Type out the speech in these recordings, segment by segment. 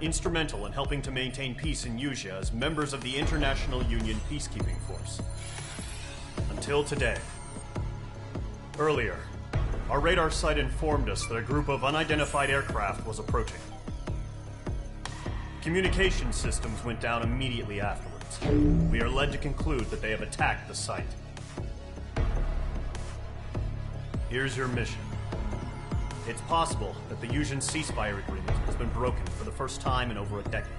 instrumental in helping to maintain peace in Usea as members of the International Union Peacekeeping Force. Until today. Earlier, our radar site informed us that a group of unidentified aircraft was approaching. Communication systems went down immediately afterwards. We are led to conclude that they have attacked the site. Here's your mission. It's possible that the Usean ceasefire agreement has been broken for the first time in over a decade.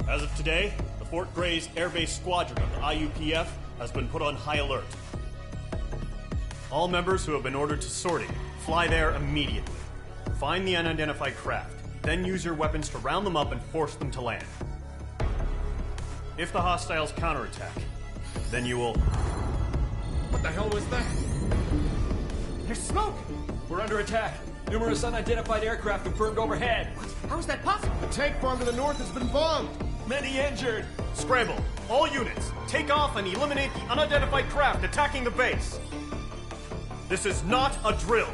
As of today, the Fort Gray's Air Base Squadron of the IUPF has been put on high alert. All members who have been ordered to sortie, fly there immediately. Find the unidentified craft, then use your weapons to round them up and force them to land. If the hostiles counterattack, then you will... What the hell was that? There's smoke! We're under attack. Numerous unidentified aircraft confirmed overhead. What? How is that possible? The tank farm to the north has been bombed. Many injured. Scramble! All units, take off and eliminate the unidentified craft attacking the base! This is not a drill!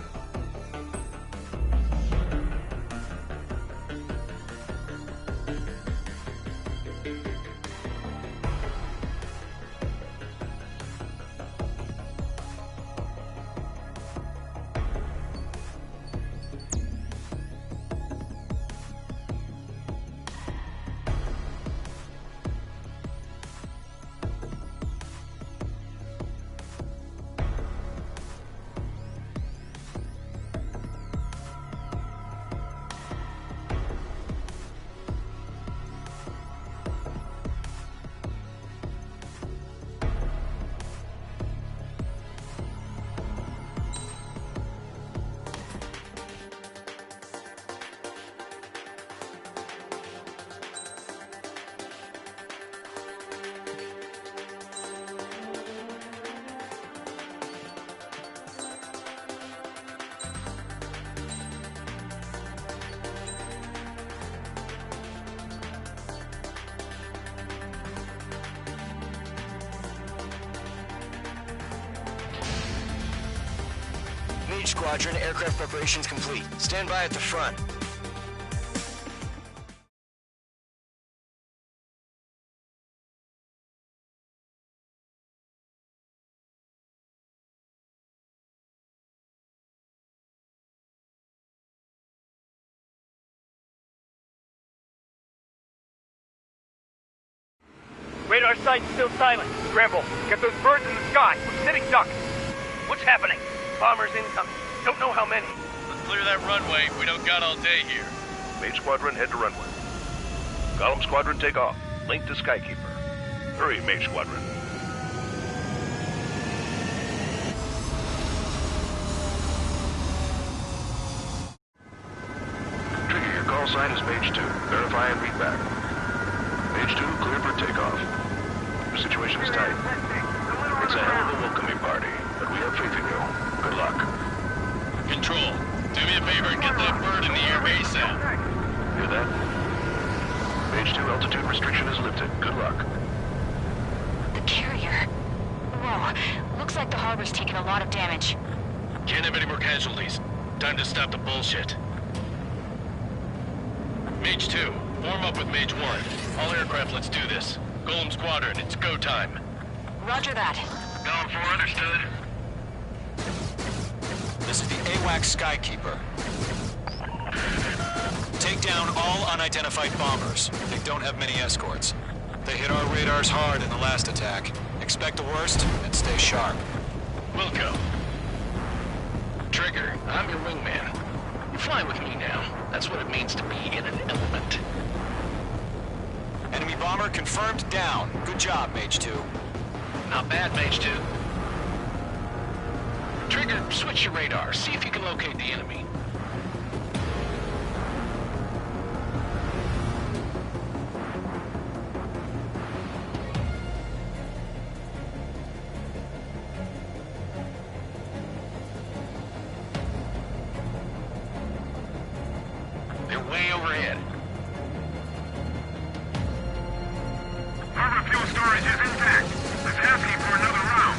Squadron, aircraft preparations complete. Stand by at the front. Radar site's still silent. Scramble. Get those birds in the sky. We're sitting ducks. What's happening? Bombers incoming. Don't know how many. Let's clear that runway. We don't got all day here. Mage Squadron, head to runway. Column Squadron, take off. Link to Skykeeper. Hurry, Mage Squadron. Trigger, your call sign is Mage 2. Verify and read back. Mage 2, clear for takeoff. Your situation is tight. It's a hell of a welcoming party, but we have faith in you. Good luck. Control, do me a favor and get that bird in the air base out. Hear that? Mage 2, altitude restriction is lifted. Good luck. The carrier. Whoa, looks like the harbor's taken a lot of damage. Can't have any more casualties. Time to stop the bullshit. Mage 2, form up with Mage 1. All aircraft, let's do this. Golem Squadron, it's go time. Roger that. Going for understood. This is the AWACS Skykeeper. Take down all unidentified bombers. They don't have many escorts. They hit our radars hard in the last attack. Expect the worst and stay sharp. Wilco. Trigger, I'm your wingman. You fly with me now. That's what it means to be in an element. Enemy bomber confirmed down. Good job, Mage 2. Not bad, Mage 2. Trigger, switch your radar. See if you can locate the enemy. They're way overhead. Harbor fuel storage is intact. It's asking for another round.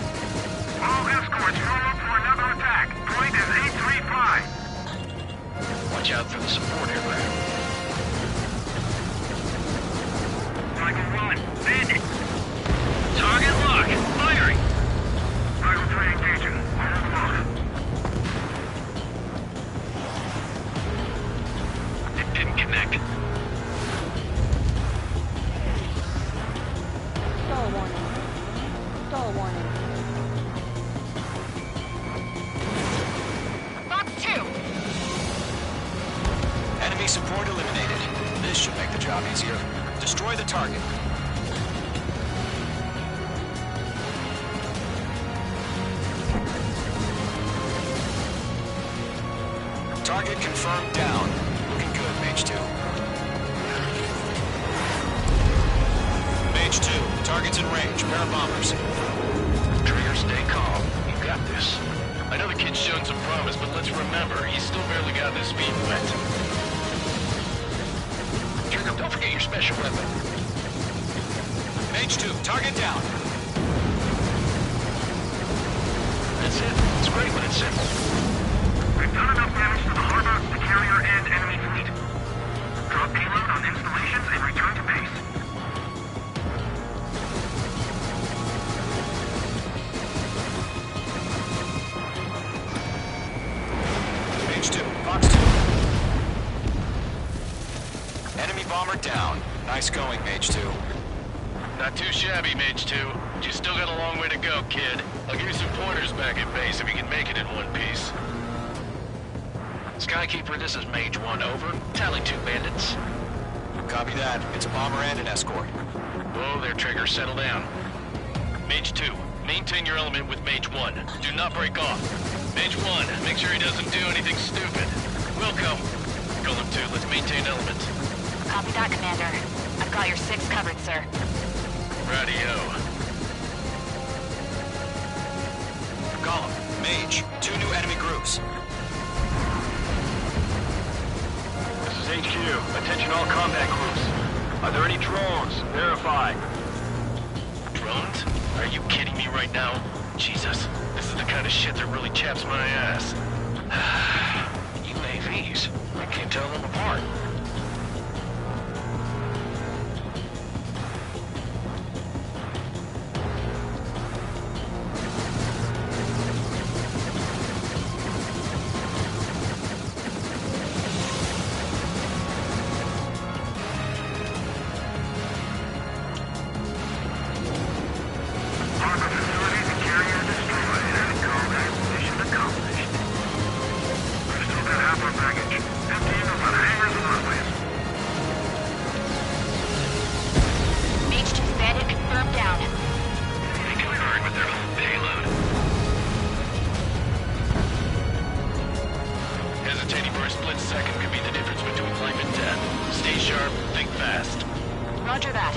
All escorts form up for another attack. Point is 835. Watch out for the support aircraft. This should make the job easier. Destroy the target. Target confirmed down. Looking good, Mage 2. Mage 2, target's in range. Pair of bombers. Trigger, stay calm. You got this. I know the kid's shown some promise, but let's remember, he's still barely got his feet wet. Trigger, don't forget your special weapon. Mage 2, target down. That's it. It's great when it's simple. We've done enough damage to the harbor, the carrier, and enemy fleet. Drop payload on installations and return to base. Mage 2, Fox 2. Enemy bomber down. Nice going, Mage 2. Not too shabby, Mage 2. But you still got a long way to go, kid. I'll give you some pointers back at base if you can make it in one piece. Skykeeper, this is Mage 1, over. Tally 2 bandits. Copy that. It's a bomber and an escort. Whoa there, Trigger. Settle down. Mage 2, maintain your element with Mage 1. Do not break off. Mage 1, make sure he doesn't do anything stupid. Wilco. Golem 2, let's maintain element. Copy that, Commander. I've got your 6 covered, sir. Radio. Column, Mage, 2 new enemy groups. This is HQ. Attention all combat groups. Are there any drones? Verify. Drones? Are you kidding me right now? Jesus, this is the kind of shit that really chaps my ass. UAVs. I can't tell them apart. Harbor facilities and carrier destroyed and combat mission accomplished. We've still got half our baggage. 15 of the hangars and runways. Mage 2 bandit confirmed down. Concurring with their whole payload. Hesitating for a split second could be the difference between life and death. Stay sharp, think fast. Roger that.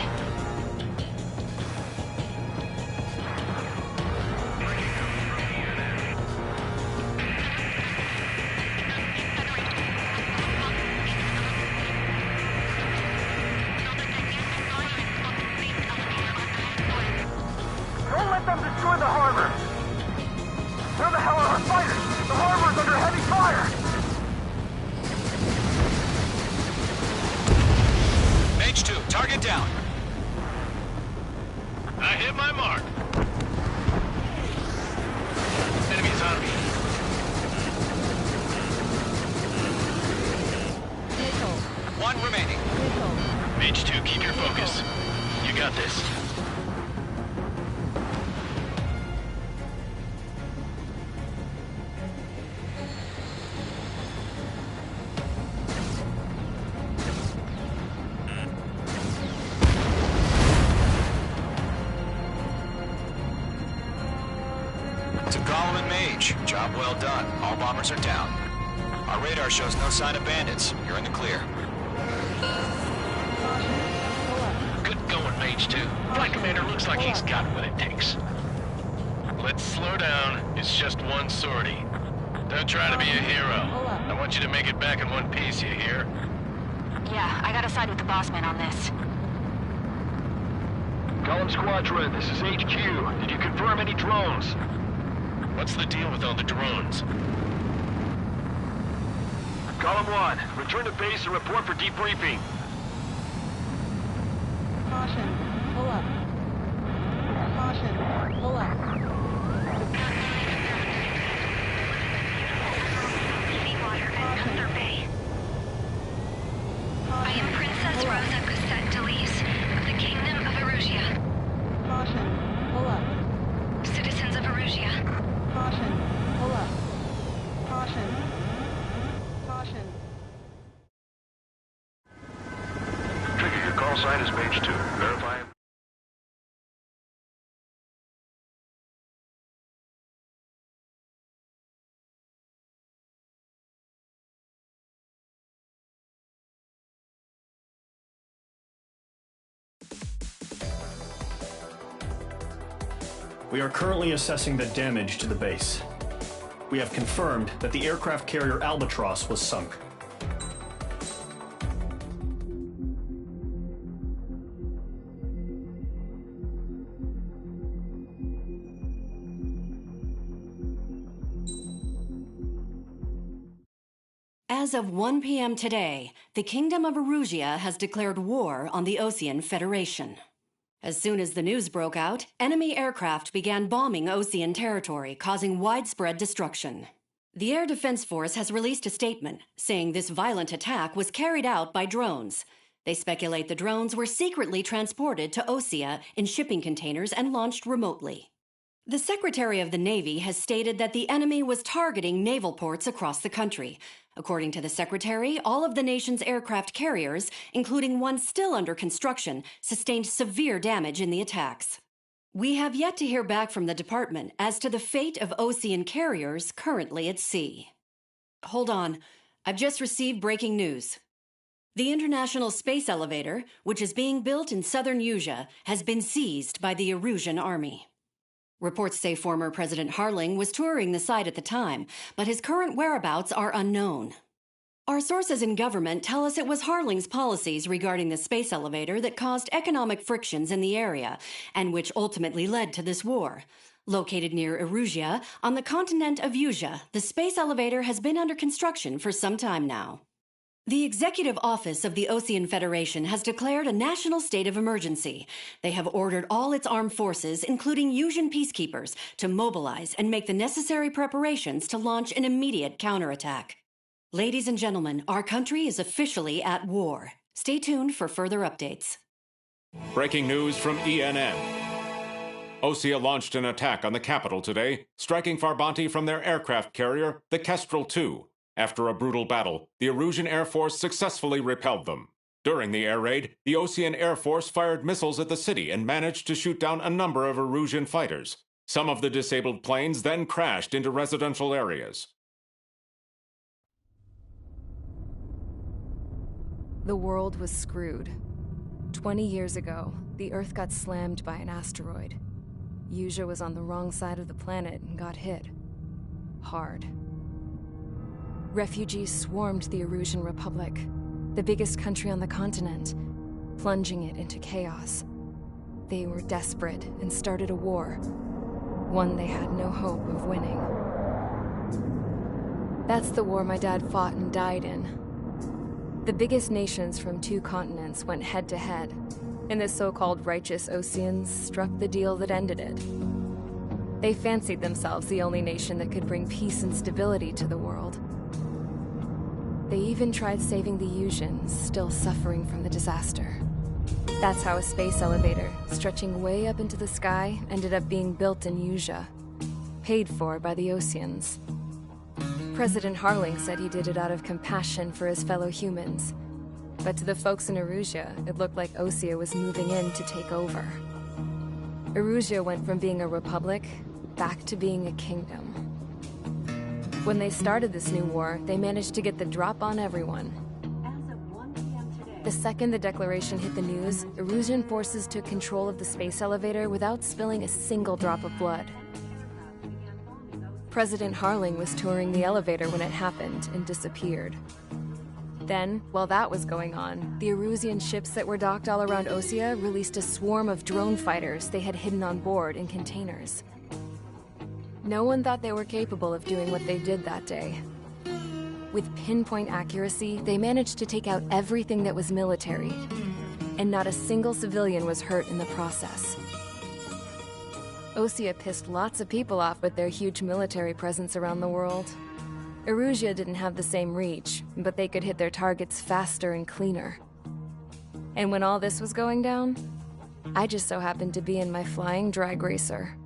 Don't let them destroy the harbor! Where the hell are our fighters? The harbor's under heavy fire! Mage 2, target down. I hit my mark. Enemies on me. One remaining. Mage 2, keep your focus. You got this. To Golem and Mage, job well done. All bombers are down. Our radar shows no sign of bandits. You're in the clear. Good going, Mage 2. Flight Commander looks like he's got what it takes. Let's slow down. It's just one sortie. Don't try to be a hero. I want you to make it back in one piece, you hear? Yeah, I gotta side with the boss man on this. Golem Squadron, this is HQ. Did you confirm any drones? What's the deal with all the drones? Golem 1, return to base and report for debriefing. Caution, pull up. Caution, pull up. Seawater and Thunder Bay. I am Princess Rosa Gusset Delise of the Kingdom of Erusia. Caution, pull up. Citizens of Erusia. Caution, pull up. Caution. Caution. call sign is page 2. Verify. We are currently assessing the damage to the base. We have confirmed that the aircraft carrier Albatross was sunk. As of 1 p.m. today, the Kingdom of Erusia has declared war on the Osean Federation. As soon as the news broke out, enemy aircraft began bombing Osean territory, causing widespread destruction. The Air Defense Force has released a statement saying this violent attack was carried out by drones. They speculate the drones were secretly transported to Osea in shipping containers and launched remotely. The Secretary of the Navy has stated that the enemy was targeting naval ports across the country. According to the Secretary, all of the nation's aircraft carriers, including one still under construction, sustained severe damage in the attacks. We have yet to hear back from the department as to the fate of Osean carriers currently at sea. Hold on. I've just received breaking news. The International Space Elevator, which is being built in southern Usea, has been seized by the Erusian Army. Reports say former President Harling was touring the site at the time, but his current whereabouts are unknown. Our sources in government tell us it was Harling's policies regarding the space elevator that caused economic frictions in the area, and which ultimately led to this war. Located near Erusia, on the continent of Usea, the space elevator has been under construction for some time now. The Executive Office of the Osean Federation has declared a national state of emergency. They have ordered all its armed forces, including Usian peacekeepers, to mobilize and make the necessary preparations to launch an immediate counterattack. Ladies and gentlemen, our country is officially at war. Stay tuned for further updates. Breaking news from ENN. Osea launched an attack on the capital today, striking Farbanti from their aircraft carrier, the Kestrel II. After a brutal battle, the Erusian Air Force successfully repelled them. During the air raid, the Osean Air Force fired missiles at the city and managed to shoot down a number of Erusian fighters. Some of the disabled planes then crashed into residential areas. The world was screwed. 20 years ago, the Earth got slammed by an asteroid. Usea was on the wrong side of the planet and got hit. Hard. Refugees swarmed the Erusian Republic, the biggest country on the continent, plunging it into chaos. They were desperate and started a war, one they had no hope of winning. That's the war my dad fought and died in. The biggest nations from 2 continents went head-to-head, and the so-called righteous Oseans struck the deal that ended it. They fancied themselves the only nation that could bring peace and stability to the world. They even tried saving the Usians, still suffering from the disaster. That's how a space elevator, stretching way up into the sky, ended up being built in Usea, paid for by the Oseans. President Harling said he did it out of compassion for his fellow humans. But to the folks in Erusia, it looked like Osea was moving in to take over. Erusia went from being a republic back to being a kingdom. When they started this new war, they managed to get the drop on everyone. The second the declaration hit the news, Erusian forces took control of the space elevator without spilling a single drop of blood. President Harling was touring the elevator when it happened and disappeared. Then, while that was going on, the Erusian ships that were docked all around Osea released a swarm of drone fighters they had hidden on board in containers. No one thought they were capable of doing what they did that day. With pinpoint accuracy, they managed to take out everything that was military, and not a single civilian was hurt in the process. Osea pissed lots of people off with their huge military presence around the world. Erusia didn't have the same reach, but they could hit their targets faster and cleaner. And when all this was going down, I just so happened to be in my flying drag racer.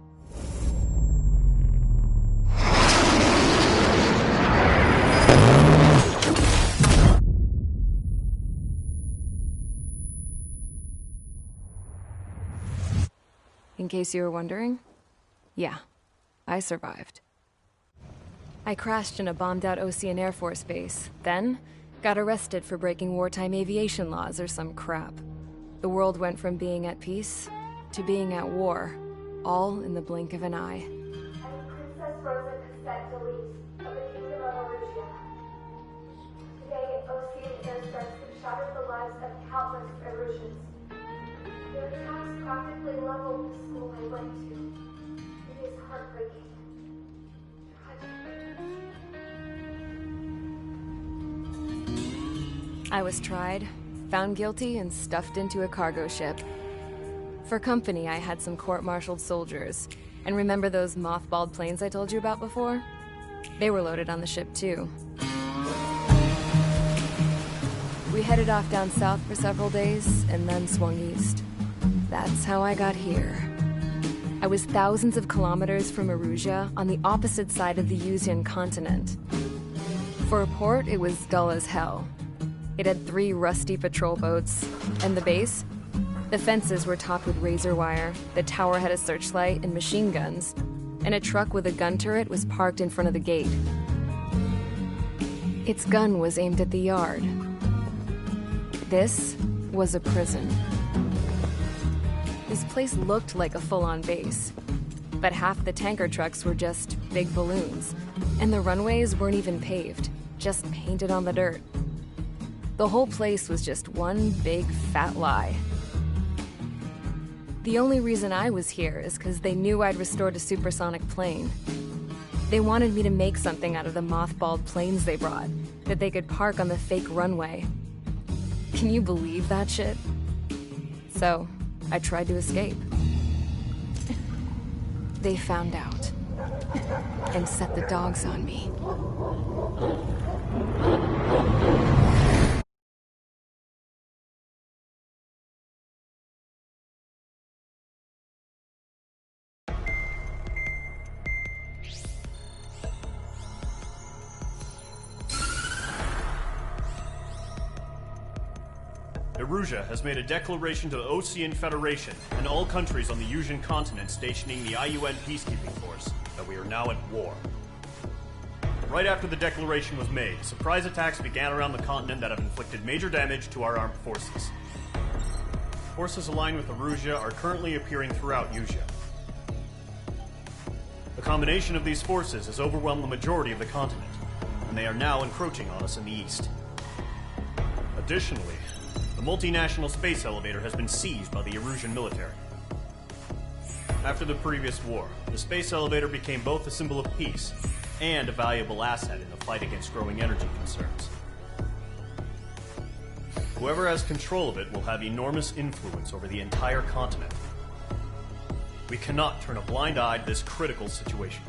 In case you were wondering, yeah, I survived. I crashed in a bombed-out Ocean Air Force base, then got arrested for breaking wartime aviation laws or some crap. The world went from being at peace to being at war, all in the blink of an eye. Princess Rosa Cassette Delise of the Kingdom of Arusia. Today, Ocean airstrikes have shattered the lives of countless Erusians. Their attacks practically leveled the school I went to. It is heartbreaking. I was tried, found guilty, and stuffed into a cargo ship. For company, I had some court-martialed soldiers. And remember those mothballed planes I told you about before? They were loaded on the ship, too. We headed off down south for several days, and then swung east. That's how I got here. I was thousands of kilometers from Erusia, on the opposite side of the Yuzian continent. For a port, it was dull as hell. It had 3 rusty patrol boats. And the base? The fences were topped with razor wire, the tower had a searchlight and machine guns, and a truck with a gun turret was parked in front of the gate. Its gun was aimed at the yard. This was a prison. This place looked like a full-on base, but half the tanker trucks were just big balloons, and the runways weren't even paved, just painted on the dirt. The whole place was just one big fat lie. The only reason I was here is because they knew I'd restored a supersonic plane. They wanted me to make something out of the mothballed planes they brought, that they could park on the fake runway. Can you believe that shit? So, I tried to escape. They found out, and set the dogs on me. Erusia has made a declaration to the Ocean Federation and all countries on the Yuzian continent stationing the IUN peacekeeping force that we are now at war. Right after the declaration was made, surprise attacks began around the continent that have inflicted major damage to our armed forces. Forces aligned with Erusia are currently appearing throughout Yusia. The combination of these forces has overwhelmed the majority of the continent, and they are now encroaching on us in the east. Additionally, the multinational space elevator has been seized by the Erusian military. After the previous war, the space elevator became both a symbol of peace and a valuable asset in the fight against growing energy concerns. Whoever has control of it will have enormous influence over the entire continent. We cannot turn a blind eye to this critical situation.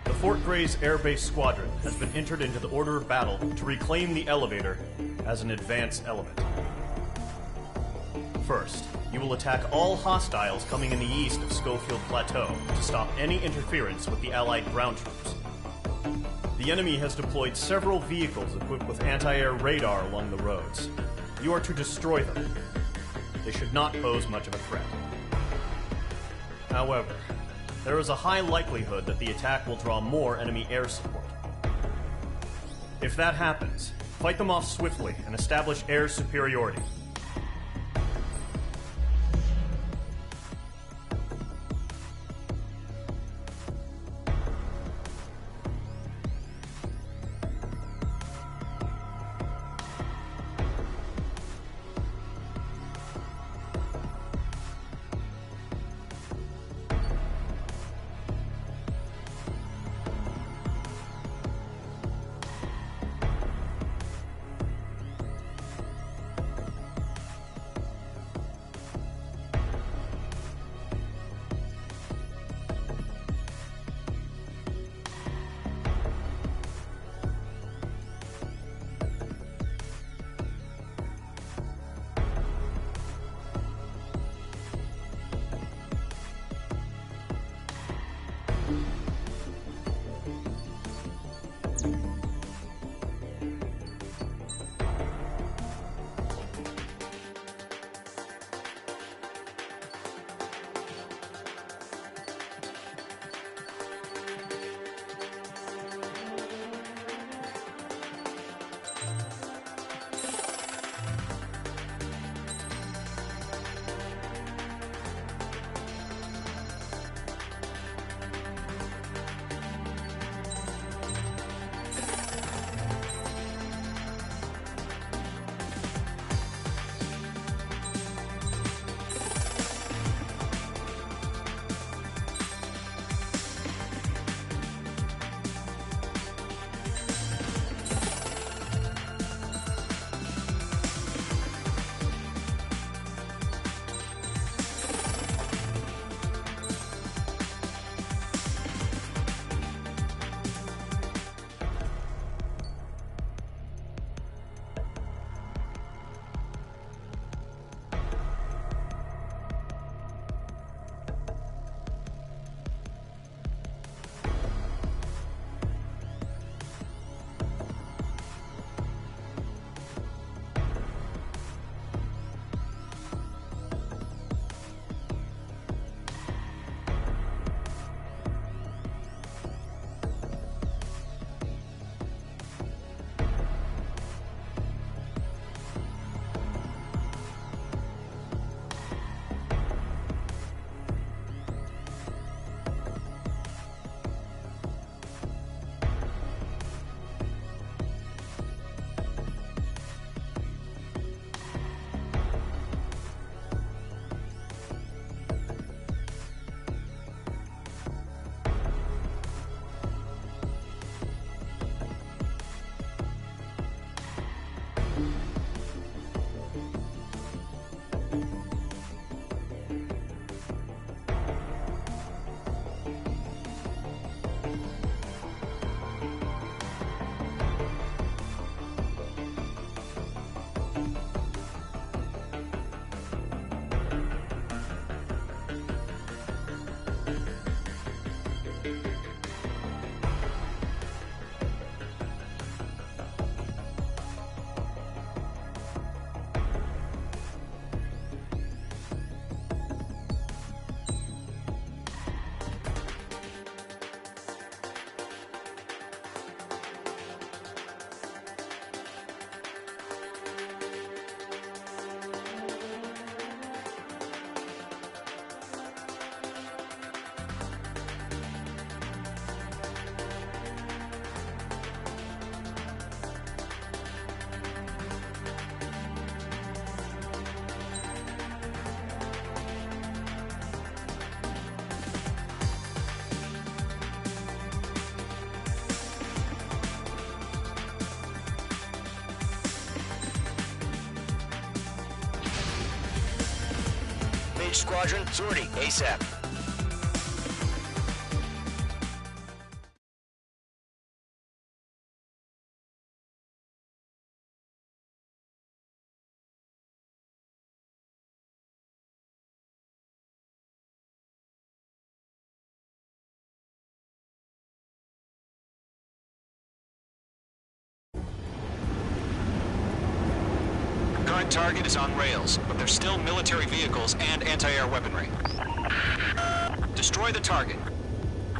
The Fort Gray's Air Base Squadron has been entered into the order of battle to reclaim the elevator as an advance element. First, you will attack all hostiles coming in the east of Schofield Plateau to stop any interference with the Allied ground troops. The enemy has deployed several vehicles equipped with anti-air radar along the roads. You are to destroy them. They should not pose much of a threat. However, there is a high likelihood that the attack will draw more enemy air support. If that happens, fight them off swiftly and establish air superiority. Engage squadron. Sortie, ASAP. Current target is on rails, but there's still military vehicles and anti-air weaponry. Destroy the target.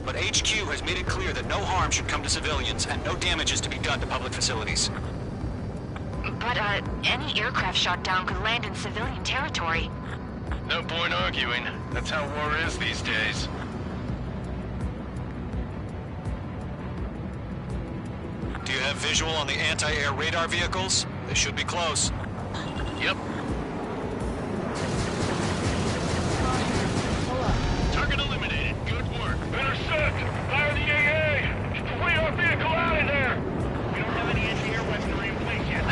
But HQ has made it clear that no harm should come to civilians and no damage is to be done to public facilities. But, any aircraft shot down could land in civilian territory. No point arguing. That's how war is these days. Do you have visual on the anti-air radar vehicles? They should be close. Yep. Target eliminated. Good work. Intercept! Fire the AA! Radar vehicle out of there! We don't have any anti-air weaponry in place yet.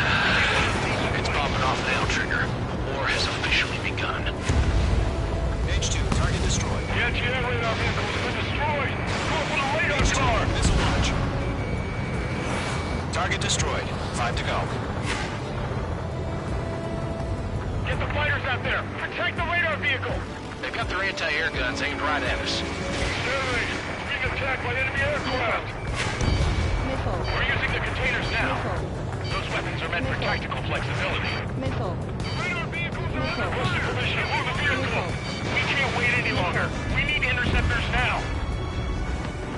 It's popping off now, Trigger. War has officially begun. H2, target destroyed. The anti-air radar vehicle has been destroyed! Go for the radar H2, car! missile launch. Target destroyed. 5 to go. Get the fighters out there! Protect the radar vehicle! They've got their anti-air guns aimed right at us. Sterling! Being attacked by enemy aircraft! Missile. We're using the containers now. Missile. Those weapons are meant for tactical flexibility. Missile. The radar vehicles are under pushing permission to move the vehicle! We can't wait any longer. We need interceptors now.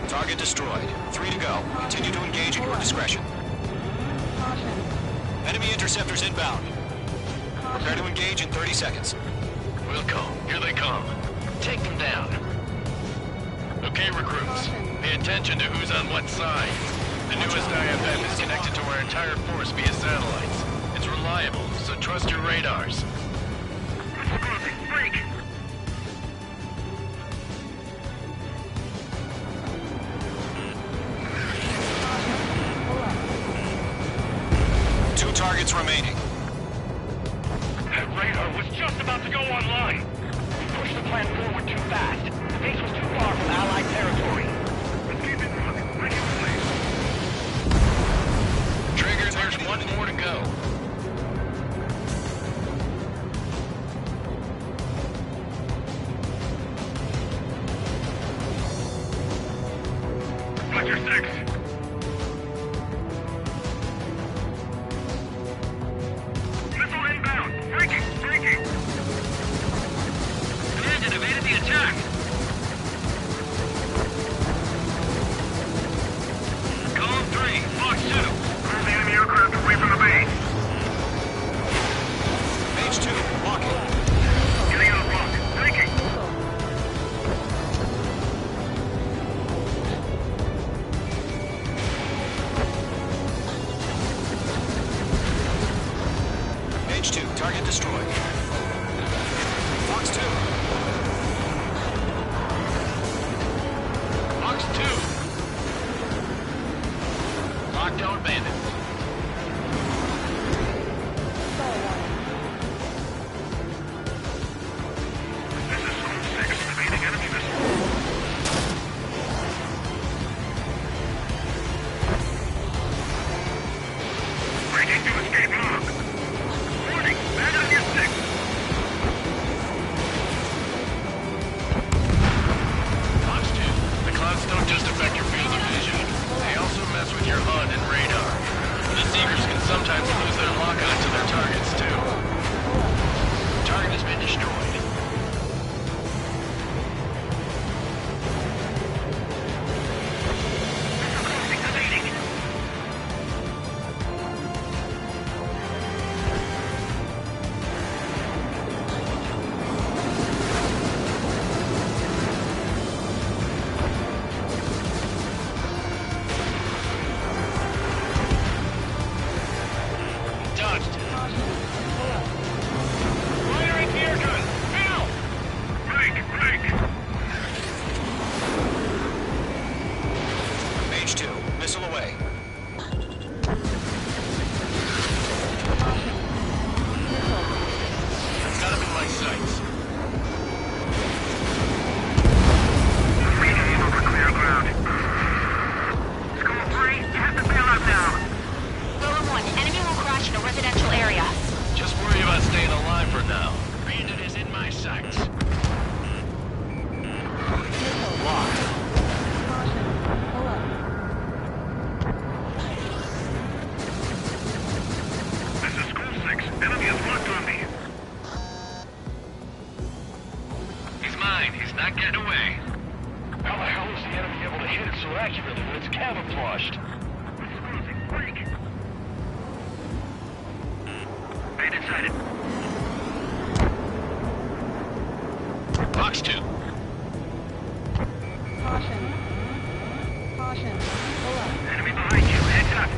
Target destroyed. 3 to go. Continue to engage at your discretion. Caution. Enemy interceptors inbound. Prepare to engage in 30 seconds. Wilco, here they come. Take them down. Okay, recruits. Pay attention to who's on what side. The newest IFF is connected to our entire force via satellites. It's reliable, so trust your radars. Break! Two targets remaining. That radar was just about to go online. We pushed the plan forward too fast. The base was too far from Allied territory. Let's keep it moving. Ready for place. Trigger, there's one more to go. Fletcher 6. Missile inbound. Breaking. Command had evaded the attack. Column 3, Fox 2. Move the enemy aircraft away from the base. H2, walking. Getting out of block. Breaking. H2, target destroyed. Fox 2. Fox 2. Lockdown bandit. This is School 6. Evading enemy missile. Breaking to escape lock. Warning, man on your 6. Fox 2. The clouds don't just affect your field of vision. They also mess with your HUD and radar. Not getting away. How the hell is the enemy able to hit it so accurately when it's camouflaged? Bait inside it. Box 2. Caution. Caution. Pull up. Enemy behind you. Heads up.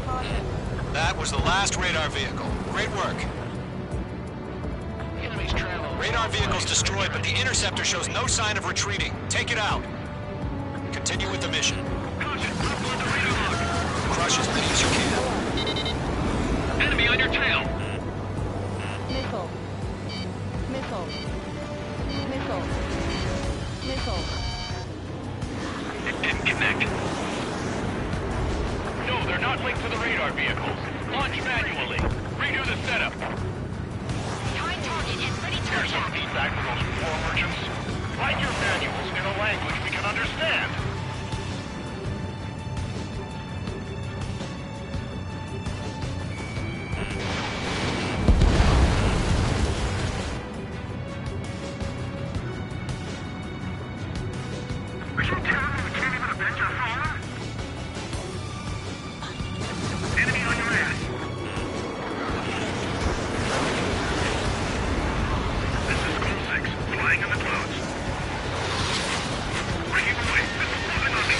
Caution. That was the last radar vehicle. Great work. Enemy's traveling. Radar vehicle's destroyed, but the interceptor shows no sign of retreating. Take it out. Continue with the mission. Caution. Up on the radar log. Crush as many as you can. Enemy on your tail. Missile. Missile. Missile. Missile. It didn't connect. No, they're not linked to the radar vehicles. Launch manually. Redo the setup. Behind target and ready to Here's some attack. feedback for those war merchants. Write your manuals in a language we can understand. Are you telling me we can't even avenge our fallen? Enemy on your ass. This is School 6, flying in the clouds. Breaking away. Missile closing on me.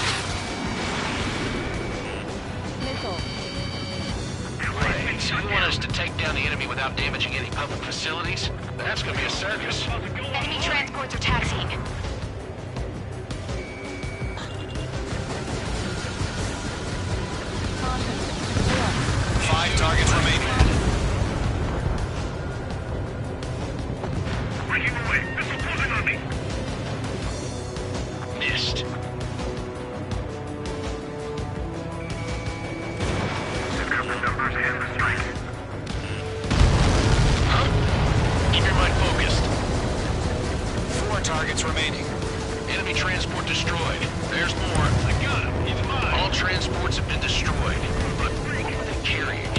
Missile. Wait, so you want us to take down the enemy without damaging any public facilities? That's gonna be a circus. Enemy transports are taxiing. Caution. Pull up. 5 targets remaining. Breaking away. Missile closing on me. Missed. Pick up the numbers and the strike. Huh? Keep your mind focused. 4 targets remaining. Enemy transport destroyed. There's more. I got him. He's mine. All transports have been destroyed. But what were they carrying?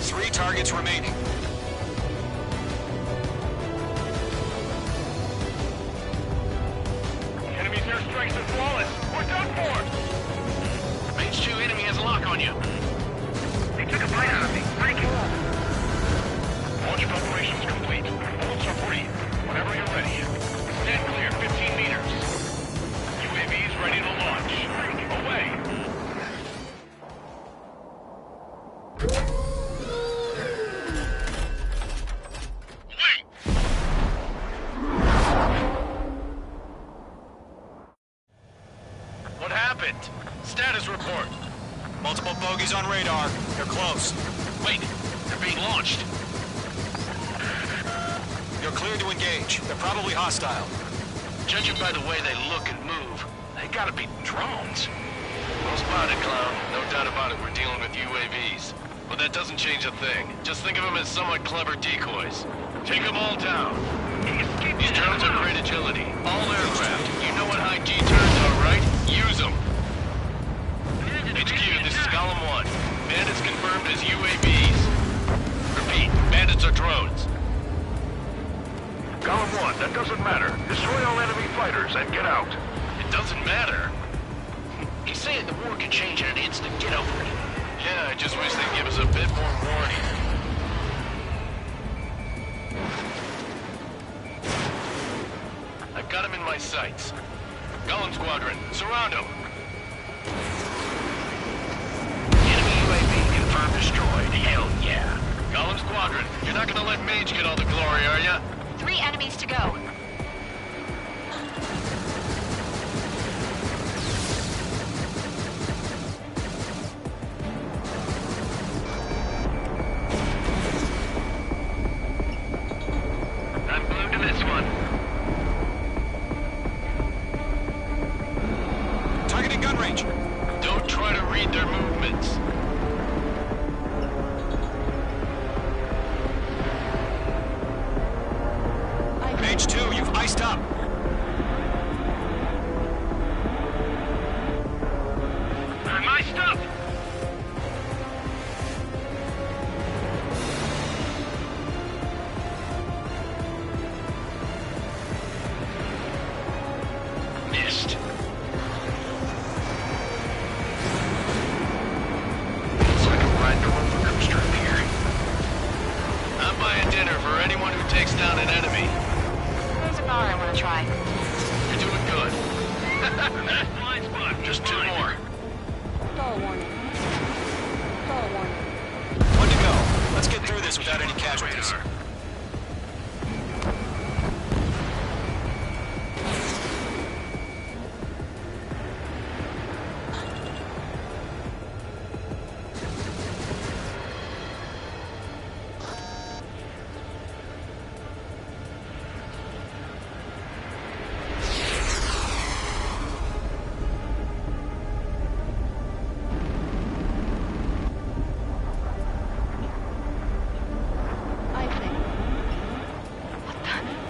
3 targets remaining. Enemy's airstrikes are flawless. We're done for. Mage 2 enemy has a lock on you. They took a bite out of me. Breaking. Launch preparations complete. Bolts are free. Whenever you're ready. Stand clear 15 meters. UAVs ready to launch. Away. What happened? Status report. Multiple bogies on radar. They're close. Wait, they're being launched. You're cleared to engage. They're probably hostile. Judging by the way they look and move, they gotta be drones. Well spotted, clown. No doubt about it, we're dealing with UAVs. But that doesn't change a thing. Just think of them as somewhat clever decoys. Take them all down. These drones have great agility. All aircraft. You know what high G turns are, right? Use them. HQ, this is Column 1. Bandits confirmed as UAVs. Repeat, bandits are drones. Column 1, that doesn't matter. Destroy all enemy fighters and get out. It doesn't matter. He's saying the war could change in an instant. Get over it. Yeah, I just wish they'd give us a bit more warning. I've got him in my sights. Golem Squadron, surround him. Enemy UAV confirmed destroyed. Hell yeah. Golem Squadron, you're not gonna let Mage get all the glory, are ya? 3 enemies to go. I'm glued to this one. Targeting gun range. Don't try to read their movements. Mage 2, you've iced up. My stuff! dinner for anyone who takes down an enemy. There's a bar I want to try. You're doing good. Blind spot. Just 2 more. Stall warning. Stall warning. One to go. Let's get through this without any casualties.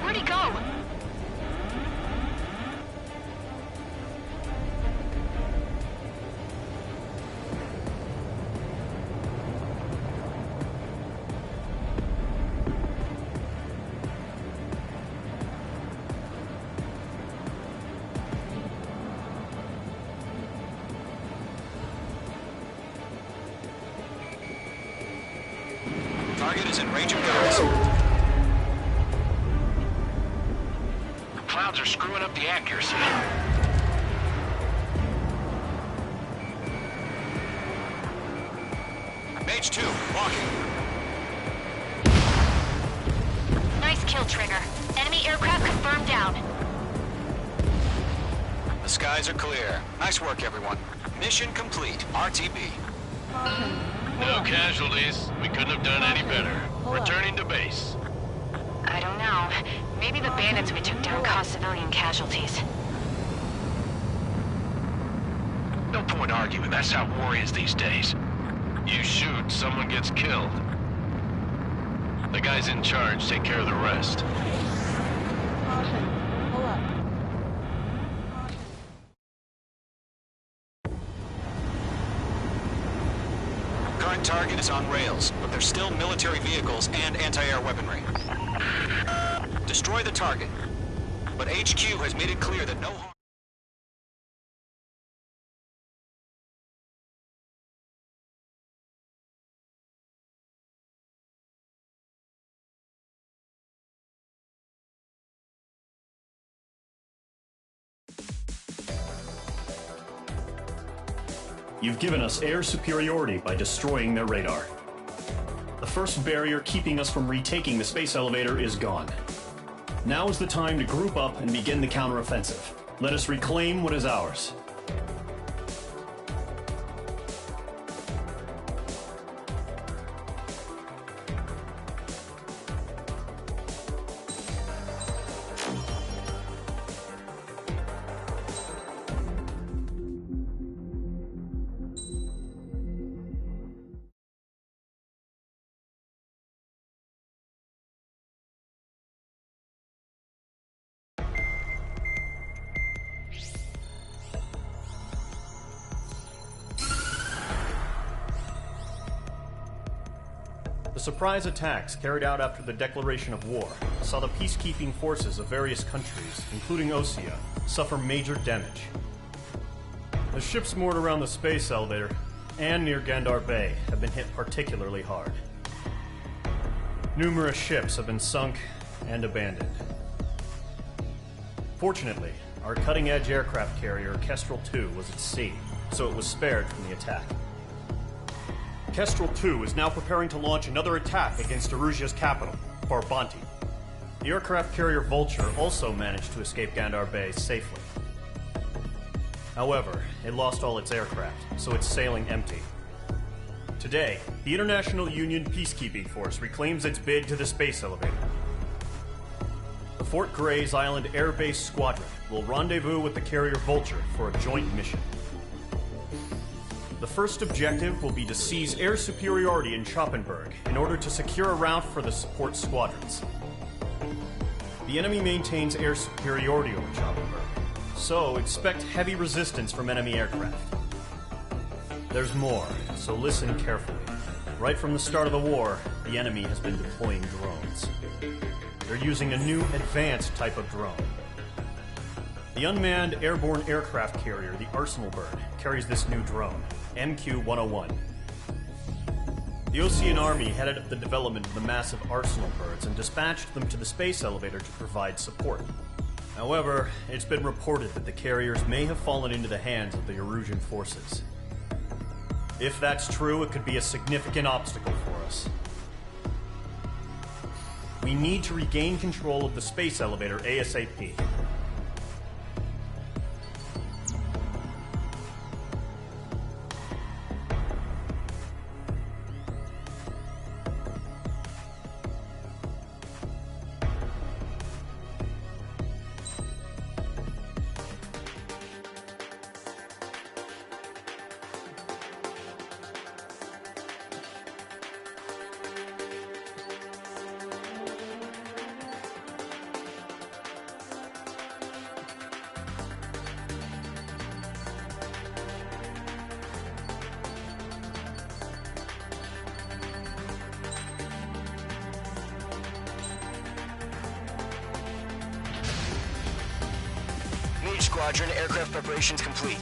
Where'd he go? Target is in range of guns. The clouds are screwing up the accuracy. Mage 2, walking. Nice kill, Trigger. Enemy aircraft confirmed down. The skies are clear. Nice work, everyone. Mission complete. RTB. No casualties. We couldn't have done any better. Returning to base. I don't know. Maybe the bandits we took down caused civilian casualties. No point arguing. That's how war is these days. You shoot, someone gets killed. The guys in charge take care of the rest. Caution. Pull up. Current target is on rails, but there's still military vehicles and anti-air weaponry. Destroy the target, but HQ has made it clear that no harm... You've given us air superiority by destroying their radar. The first barrier keeping us from retaking the space elevator is gone. Now is the time to group up and begin the counteroffensive. Let us reclaim what is ours. The surprise attacks carried out after the declaration of war saw the peacekeeping forces of various countries, including Osea, suffer major damage. The ships moored around the space elevator and near Gandar Bay have been hit particularly hard. Numerous ships have been sunk and abandoned. Fortunately, our cutting-edge aircraft carrier Kestrel 2 was at sea, so it was spared from the attack. Kestrel 2 is now preparing to launch another attack against Erusia's capital, Farbanti. The aircraft carrier Vulture also managed to escape Gandar Bay safely. However, it lost all its aircraft, so it's sailing empty. Today, the International Union Peacekeeping Force reclaims its bid to the space elevator. The Fort Grays Island Air Base Squadron will rendezvous with the carrier Vulture for a joint mission. The first objective will be to seize air superiority in Schoppenberg in order to secure a route for the support squadrons. The enemy maintains air superiority over Schoppenberg, so expect heavy resistance from enemy aircraft. There's more, so listen carefully. Right from the start of the war, the enemy has been deploying drones. They're using a new advanced type of drone. The unmanned airborne aircraft carrier, the Arsenal Bird, carries this new drone, MQ-101. The Osean Army headed up the development of the massive arsenal birds and dispatched them to the space elevator to provide support. However, it's been reported that the carriers may have fallen into the hands of the Erusian forces. If that's true, it could be a significant obstacle for us. We need to regain control of the space elevator ASAP. Squadron, aircraft preparations complete.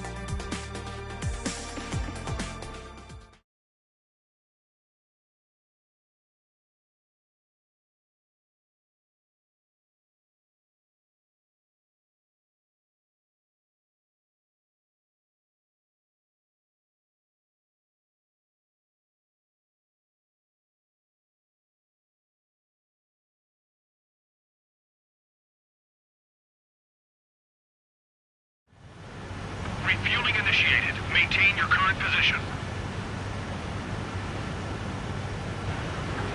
Refueling initiated. Maintain your current position.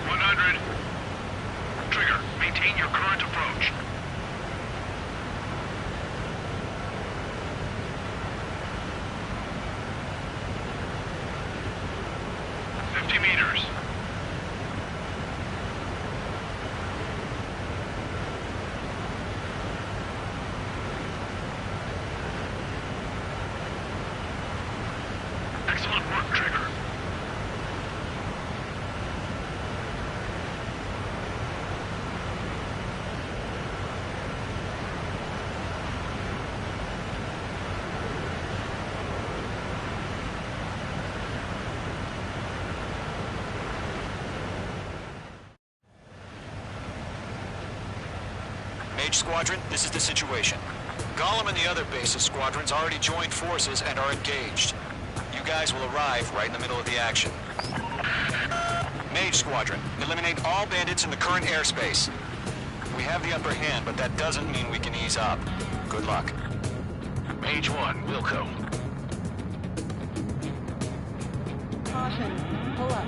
100. Trigger, maintain your current approach. 50 meters. Excellent work, Trigger. Mage Squadron, this is the situation. Gollum and the other bases squadrons already joined forces and are engaged. You guys will arrive right in the middle of the action. Mage Squadron, eliminate all bandits in the current airspace. We have the upper hand, but that doesn't mean we can ease up. Good luck. Mage 1, Wilco. Caution. Pull up.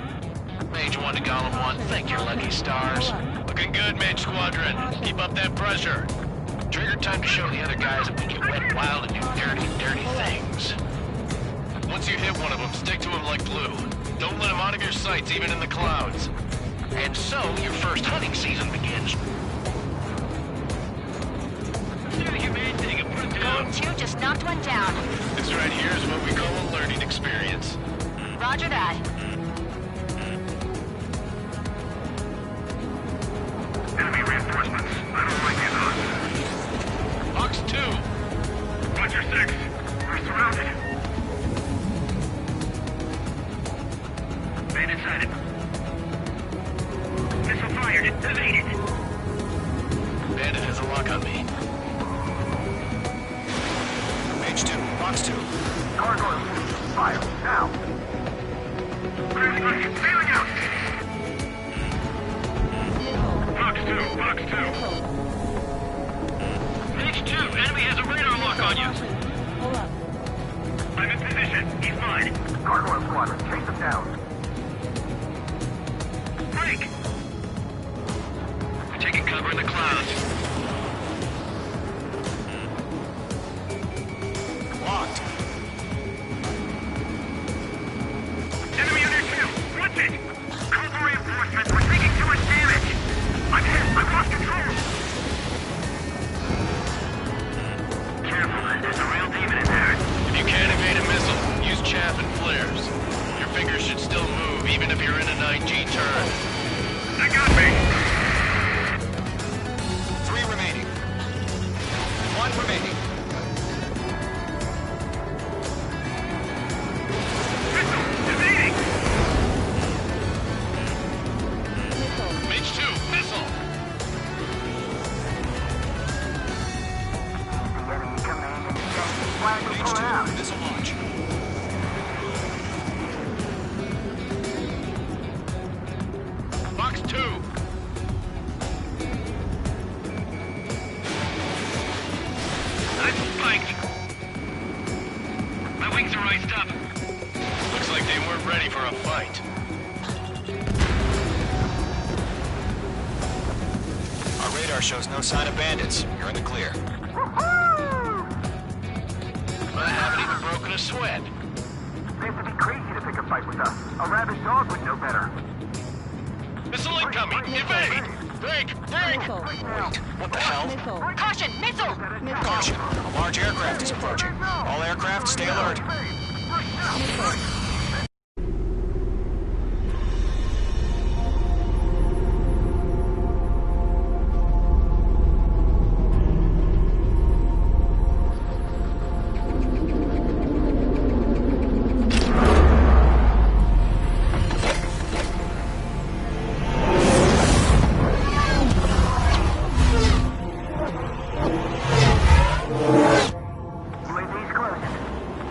Mage 1 to Gollum 1, thank your lucky stars. Looking good, Mage Squadron. Keep up that pressure. Trigger time to show the other guys that we can wet wild and do dirty, dirty things. Once you hit one of them, stick to him like glue. Don't let him out of your sights, even in the clouds. And so, your first hunting season begins. Gold 2 just knocked one down. This right here is what we call a learning experience. Roger that. Enemy reinforcements. I don't like these odds. Box 2. Roger 6. We're surrounded. Bandit sighted. Missile fired. Evaded. Bandit has a lock on me. Mage 2, Box 2. Cargo. Fire. Now. Failing out. Box 2. Box 2. Mage 2. Enemy has a radar lock on you. Pull up. I'm in position. He's mine. Cargo squadron. Chase him down. Break. We're taking cover in the clouds. Locked. Enemy on your tail. What's it? Cobra reinforcements. We're taking too much damage. I'm hit. I've lost control. Careful. There's a real demon in there. If you can't evade a missile, use chaff and flares. Your fingers should still move, even if you're in a 9G turn. They got me. radar shows no sign of bandits. You're in the clear. I haven't even broken a sweat. They have to be crazy to pick a fight with us. A rabid dog would know better. Missile incoming! Evade! Break! Break! What the hell? Caution! Missile! Caution! A large aircraft is approaching. All aircraft, stay alert.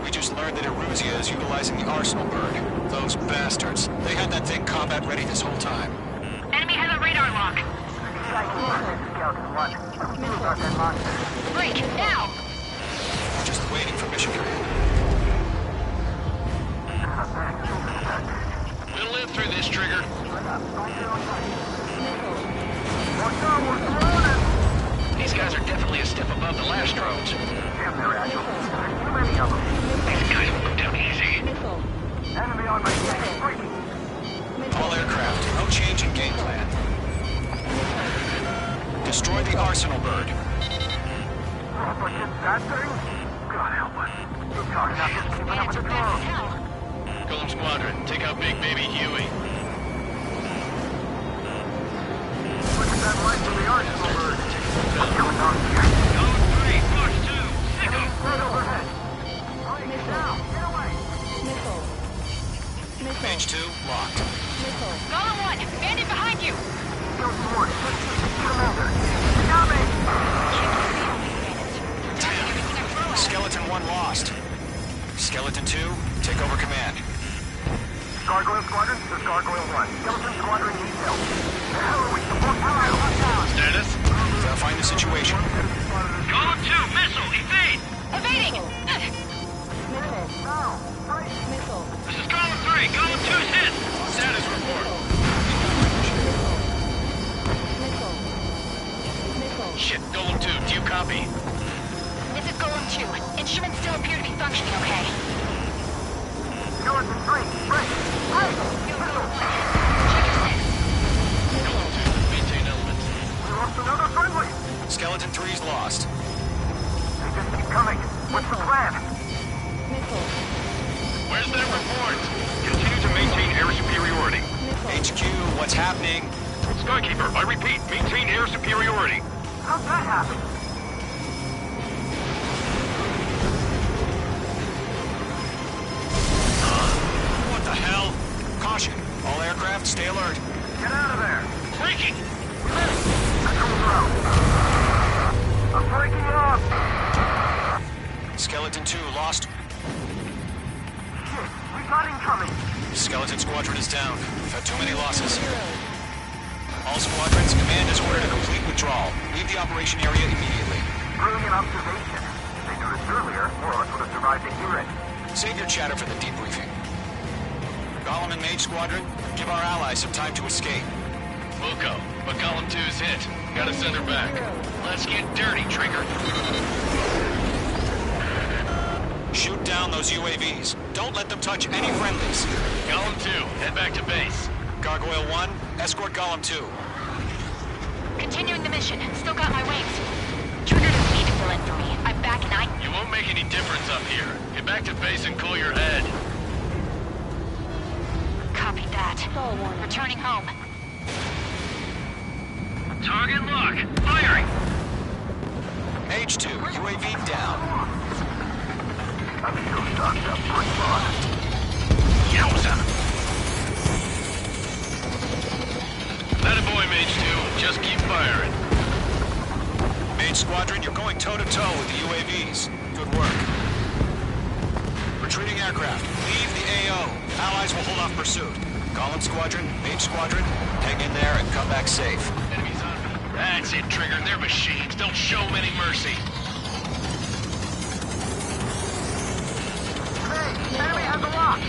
We just learned that Eruzia is utilizing the arsenal bird. Those bastards. They had that thing combat ready this whole time. Enemy has a radar lock. Break! Now! Just waiting for mission command. We'll live through this, Trigger. These guys are definitely a step above the last drones. Damn, they're agile. There's too many of them. These guys will go down easy. Enemy on my side. Breaking. All aircraft, no change in game plan. Destroy the arsenal bird. Oh, but just that thing? God help us. We're talking about just keeping up with the drones. Golem Squadron, take out Big Baby Huey. Look at that light from the arsenal bird. What's going on here? Golem 3, Fox 2, sick 'em! Right overhead. Bring it down. Get away. Page 2, locked. Golem 1, bandit behind you! Kill Sword. Commander. Got me. Skeleton 1 lost. Skeleton 2, take over command. Gargoyle Squadron, this is Gargoyle 1. Skeleton Squadron detail. The hell are we supposed to do? Status? Verifying the situation. Golem 2, missile, evade! Evading! This is Golem 3, Golem 2's hit! Status report. Shit, Golem 2, do you copy? This is Golem 2. Instruments still appear to be functioning okay. Skeleton 3, break. Check your 6. Golem 2, maintain elements. We lost another friendly. Skeleton 3's lost. They just keep coming. What's the plan? Where's that report? Continue to maintain air superiority. HQ, what's happening? Skykeeper, I repeat, maintain air superiority. How'd that happen? What the hell? Caution. All aircraft, stay alert. Get out of there. Breaking! Control route. I'm breaking off. Skeleton 2 lost. Shit, we got incoming. Skeleton Squadron is down. We've had too many losses. All squadrons, command has ordered a complete withdrawal. Leave the operation area immediately. Brilliant observation. If they knew this earlier, more of us would have survived to hear it. Save your chatter for the debriefing. Golem and Mage Squadron, give our allies some time to escape. We'll go, but Golem 2's hit. Gotta send her back. Let's get dirty, Trigger. Shoot down those UAVs. Don't let them touch any friendlies. Golem 2, head back to base. Gargoyle 1, escort Golem 2. Continuing the mission. Still got my wings. Trigger doesn't need to fill in for me. I'm back and You won't make any difference up here. Get back to base and cool your head. Copy that. Returning home. Target lock. Firing. Mage 2, UAV down. I'm so stocked up. Bring on. Yowza. That a boy, Mage 2. Just keep firing. Mage Squadron, you're going toe-to-toe with the UAVs. Good work. Retreating aircraft, leave the AO. Allies will hold off pursuit. Golem Squadron, Mage Squadron, hang in there and come back safe. Enemies on me. That's it, Trigger. They're machines. Don't show them any mercy. Hey, enemy has a lock.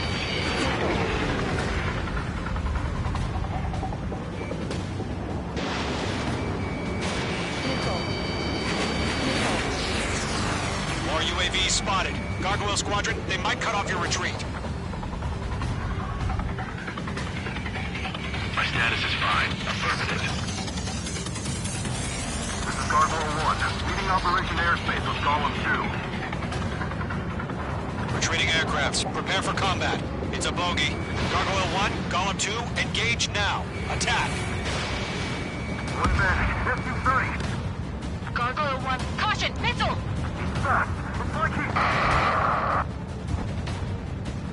UAVs spotted. Gargoyle Squadron, they might cut off your retreat. My status is fine. Affirmative. This is Gargoyle 1. Leading Operation Airspace with Golem 2. Retreating aircrafts, prepare for combat. It's a bogey. Gargoyle 1, Golem 2, engage now. Attack. One advantage. SU-30. Gargoyle 1, caution, missile! Fast.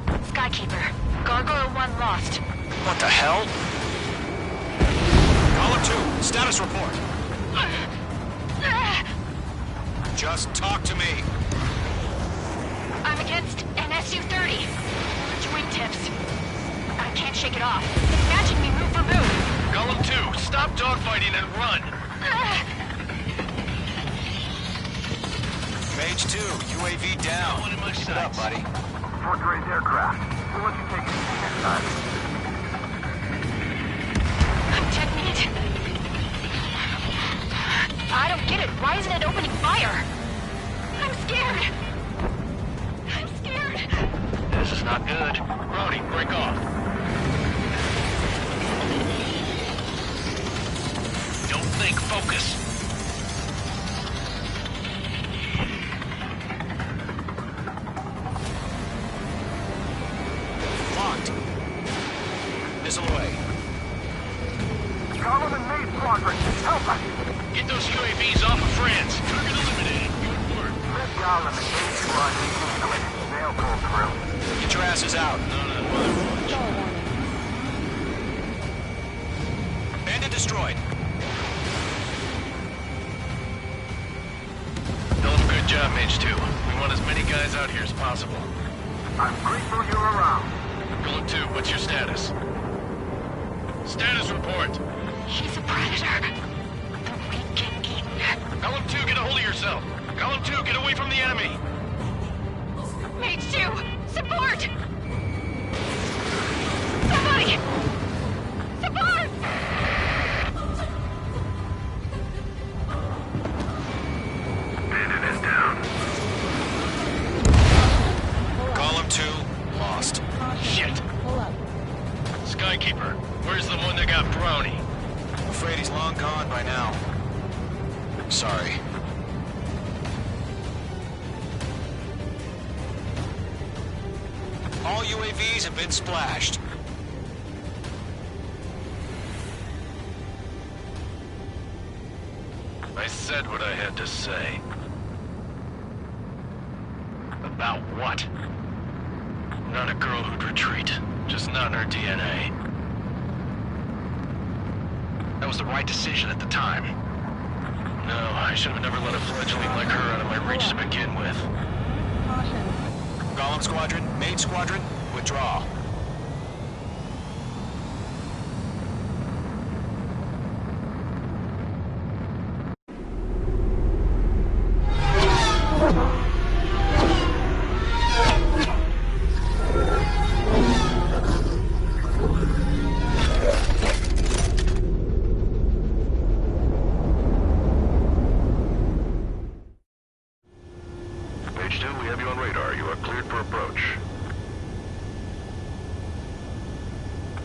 It's like Skykeeper, Gargoyle 1 lost. What the hell? Golem 2, status report. Just talk to me. I'm against an SU-30. Its wingtips. I can't shake it off. It's matching me move for move. Golem 2, stop dogfighting and run! Mage 2, UAV down. One in my Keep it up, buddy. Fort Gray's aircraft. We'll let you take it next time. Technique. I don't get it. Why isn't it opening fire? I'm scared. I'm scared. This is not good. Brody, break off. Don't think, focus. Locked. Missile away. Golem and Maid Squadron, help us! Get those UAVs off of France. Target eliminated. Good work. Let Golem and Maid Squadron handle it. They'll pull through. Get your asses out. Bandit destroyed. Philip, good job, Mage 2. We want as many guys out here as possible. I'm grateful you're around. Philip 2, what's your status? Status report. He's a predator. The weak get eaten. Golem 2, get a hold of yourself. Golem 2, get away from the enemy. Mage 2, support! Somebody! Support! Bandit is down. Golem 2, lost. Shit. Pull up. Skykeeper, where's the one that got Brownie? I'm afraid he's long gone by now. Sorry. All UAVs have been splashed. I said what I had to say. About what? Not a girl who'd retreat. Just not in her DNA. That was the right decision at the time. No, I should have never let a fledgling like her out of my reach to begin with. Caution. Golem Squadron, Maid Squadron, withdraw. Mage 2, we have you on radar. You are cleared for approach.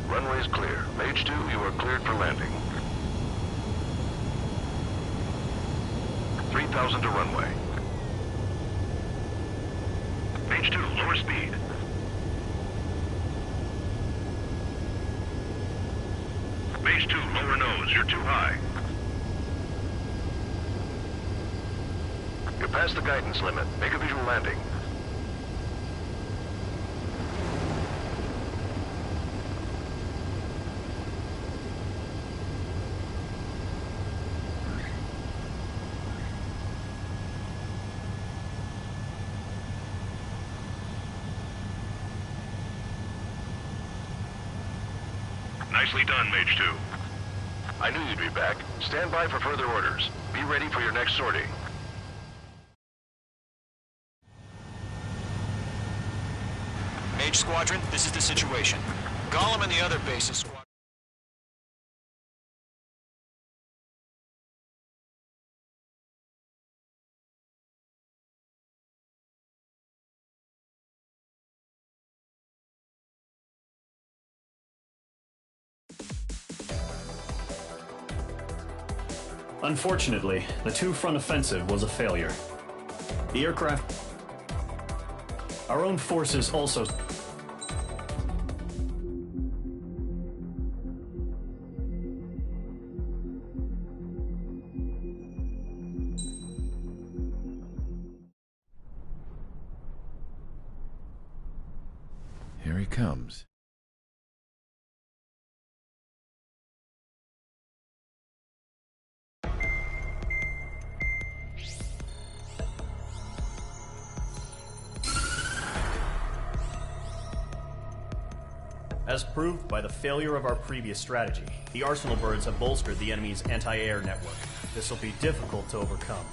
Runway is clear. Mage 2, you are cleared for landing. 3,000 to runway. Mage 2, lower speed. Mage 2, lower nose. You're too high. You're past the guidance limit. Make a visual landing. Nicely done, Mage 2. I knew you'd be back. Stand by for further orders. Be ready for your next sortie. Mage Squadron, this is the situation. Golem and the other bases squad. Unfortunately, the two-front offensive was a failure. The aircraft... Our own forces also... Here he comes. As proved by the failure of our previous strategy, the Arsenal birds have bolstered the enemy's anti-air network. This will be difficult to overcome.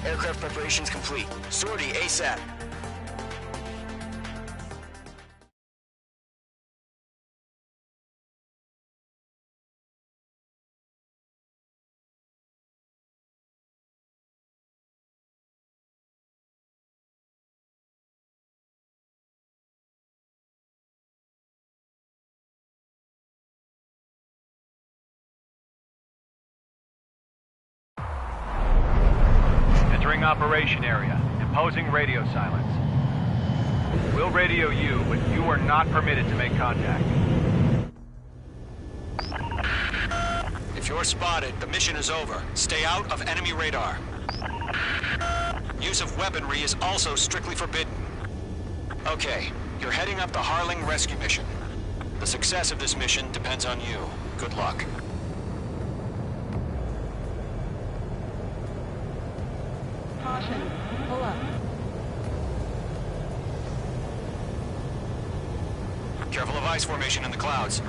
Aircraft preparations complete. Sortie ASAP. Entering operation area. Imposing radio silence. We'll radio you, but you are not permitted to make contact. If you're spotted, the mission is over. Stay out of enemy radar. Use of weaponry is also strictly forbidden. Okay, you're heading up the Harling rescue mission. The success of this mission depends on you. Good luck. Caution. Pull up. Careful of ice formation in the clouds.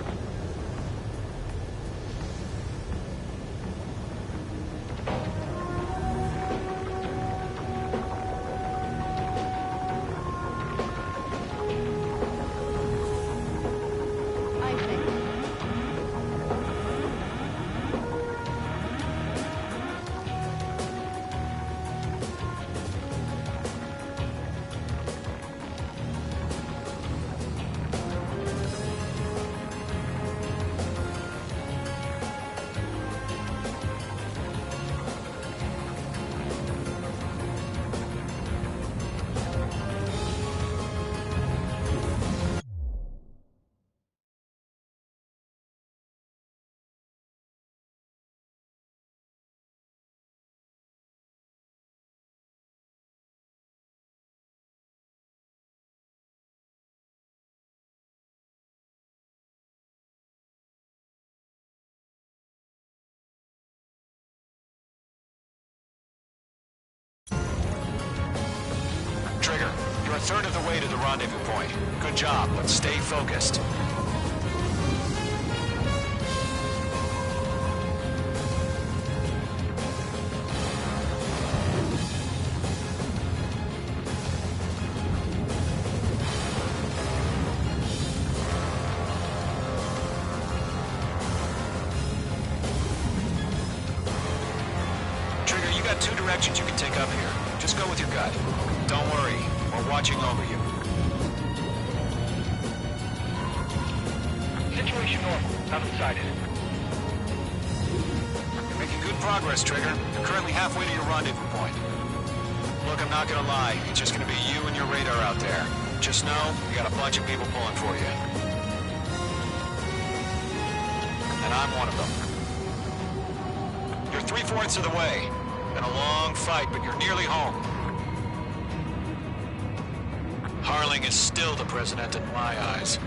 third of the way to the rendezvous point. Good job, but stay focused. Trigger, you got two directions you can take up here. Just go with your gut. Don't worry, we're watching over you. Situation normal. Nothing sighted. You're making good progress, Trigger. You're currently halfway to your rendezvous point. Look, I'm not gonna lie. It's just gonna be you and your radar out there. Just know, you got a bunch of people pulling for you. And I'm one of them. You're 3/4 of the way. Been a long fight, but you're nearly home. Harling is still the president in my eyes.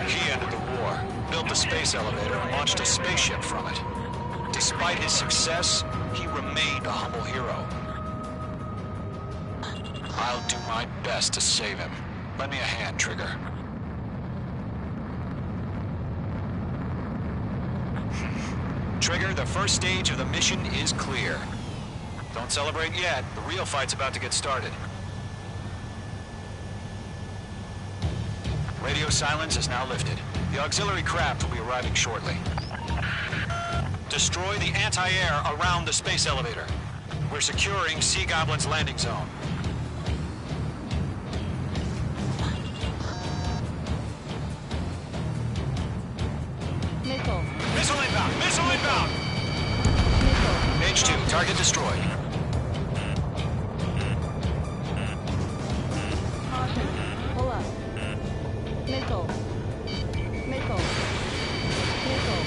He ended the war, built the space elevator, and launched a spaceship from it. Despite his success, he remained a humble hero. I'll do my best to save him. Lend me a hand, Trigger. Trigger, the first stage of the mission is clear. Don't celebrate yet. The real fight's about to get started. Radio silence is now lifted. The auxiliary craft will be arriving shortly. Destroy the anti-air around the space elevator. We're securing Sea Goblin's landing zone. Missile. Missile inbound! Missile inbound! H2, target destroyed. Caution. Pull up. Missile. Missile. Missile.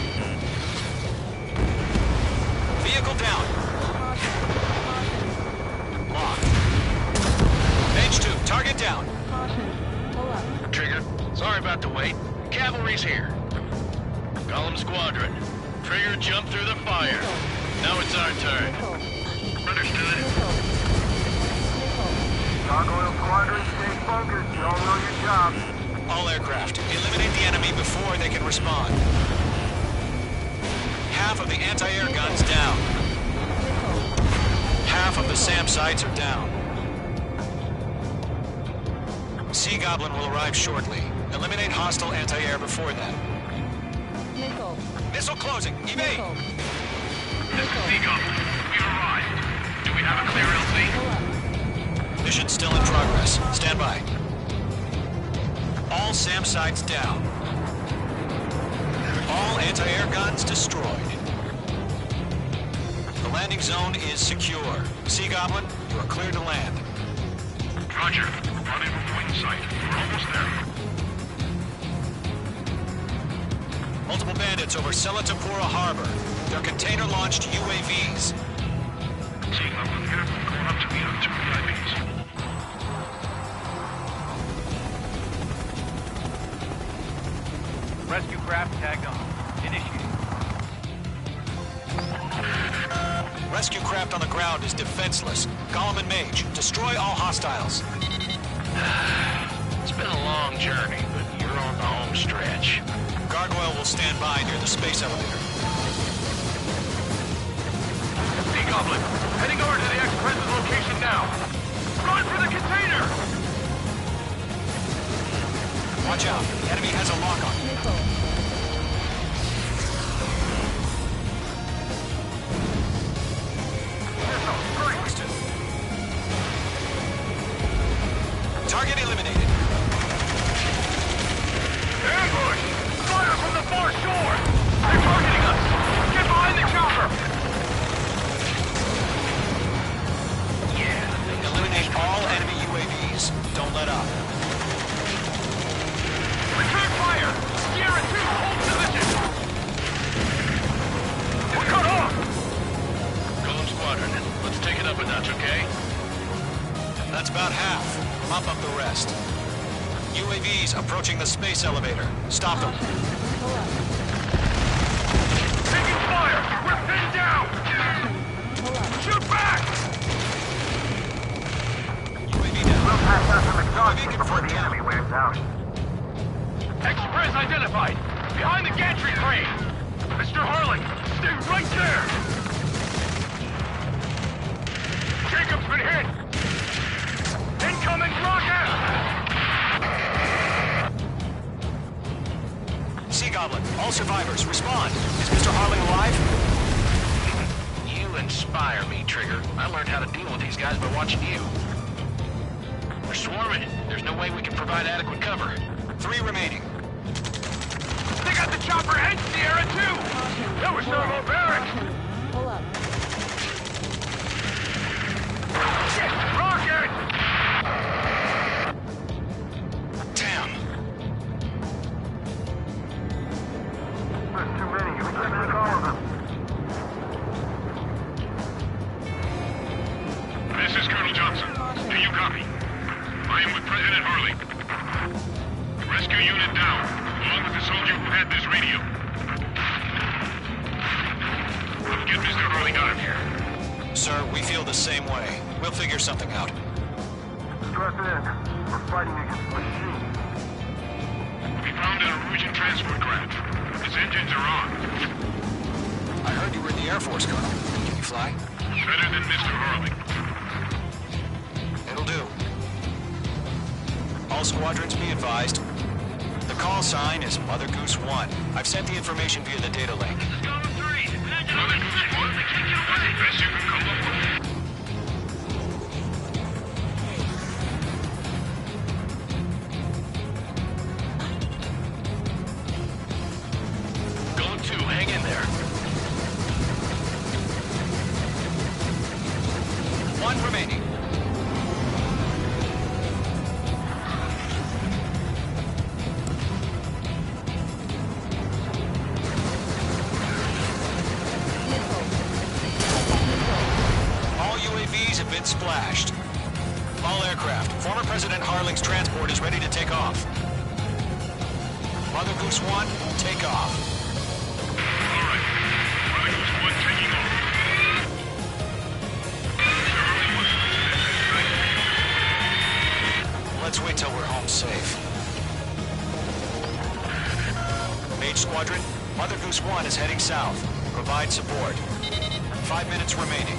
Vehicle down. Caution. Caution. Locked. H2, target down. Caution. Pull up. Trigger, sorry about the wait. Cavalry's here. Column Squadron. Trigger jumped through the fire. Now it's our turn. Understood. Gargoyle Squadron, stay focused. You all know your job. All aircraft, eliminate the enemy before they can respond. Half of the anti-air guns down. Half of the SAM sites are down. Sea Goblin will arrive shortly. Eliminate hostile anti-air before then. Missile. Missile closing. Evade! This is Sea Goblin. We arrived. Do we have a clear LC? Mission still in progress. Stand by. All SAM sites down. All anti-air guns destroyed. The landing zone is secure. Sea Goblin, you are clear to land. Roger. Rendezvous point in sight. We're almost there. Multiple bandits over Selatapura Harbor. They're container-launched UAVs. Sea Goblin here. Going up to meet on 2 VIPs. Rescue craft tagged on. Initiating. Rescue craft on the ground is defenseless. Gollum and Mage, destroy all hostiles. It's been a long journey, but you're on the home stretch. Gargoyle will stand by near the space elevator. Sea Goblin, heading over to the ex-president's location now. Run for the container! Watch out. Enemy has a lock on. Target eliminated. Ambush! Fire from the far shore! They're targeting us! Get behind the chopper! Yeah, eliminate all enemy UAVs. Don't let up. Return fire! Sierra 2, hold position! We're cut off! Golem Squadron, let's take it up a notch, okay? That's about half. Mop up the rest. UAVs approaching the space elevator. Stop them. Taking fire! We're pinned down! Shoot back! UAV down. pass out some exhaustion before the enemy wears out. Express identified! Behind the gantry crane! Mr. Harling, stay right there! Jacob's been hit! Incoming rocket! Sea Goblin, all survivors, respond. Is Mr. Harling alive? You inspire me, Trigger. I learned how to deal with these guys by watching you. We're swarming. There's no way we can provide adequate cover. 3 remaining. They got the chopper and Sierra, too! That was thermobaric! Pull up. Rocket! Damn. There's too many. We can't make all of them. This is Colonel Johnson. Do you copy? I am with President Harling. Rescue unit down, along with the soldier who had this radio. Get Mr. Harling out of here. Sir, we feel the same way. We'll figure something out. Strap in. We're fighting against machines. We found an Erusian transport craft. Its engines are on. I heard you were in the Air Force, Colonel. Can you fly? Better than Mr. Harling. It'll do. All squadrons be advised. The call sign is Mother Goose 1. I've sent the information via the data link. Mother Goose 1? They can't get away. Best you can come up with. Go to, hang in there. 1 remaining. All UAVs have been splashed. All aircraft. Former President Harling's transport is ready to take off. Mother Goose 1, take off. All right. Mother Goose 1 taking off. Let's wait till we're home safe. Mage Squadron, Mother Goose 1 is heading south. Provide support. 5 minutes remaining.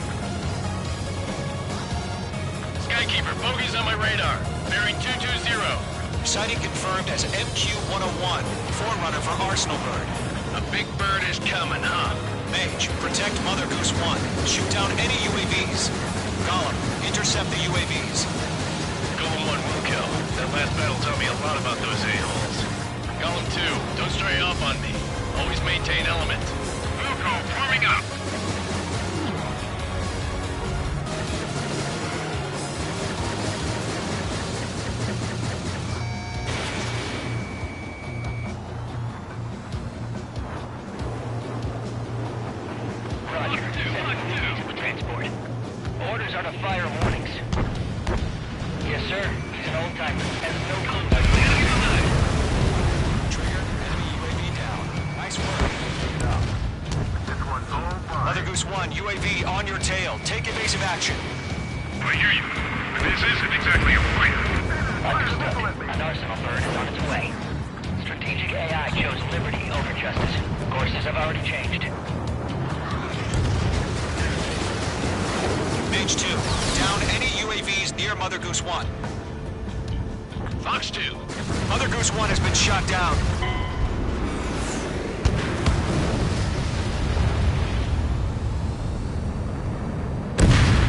Skykeeper, bogeys on my radar. Bearing 220. Sighting confirmed as MQ-101, forerunner for Arsenal Bird. A big bird is coming, huh? Mage, protect Mother Goose 1. Shoot down any UAVs. Gollum, intercept the UAVs. Golem 1 will kill. That last battle taught me a lot about those a-holes. Golem 2, don't stray off on me. Always maintain element. Wilco, forming up. Roger. Transport. Orders are to fire warnings. Yes, sir. He's an old-timer. Has no clue about Trigger, enemy UAV down. Nice work. This one's all fine. Mother Goose 1, UAV on your tail. Take evasive action. I hear you. But this isn't exactly a fight. Understood. An Arsenal Bird is on its way. Strategic AI chose liberty over justice. Courses have already changed. Mage 2, down any UAVs near Mother Goose 1. Fox 2. Mother Goose 1 has been shot down.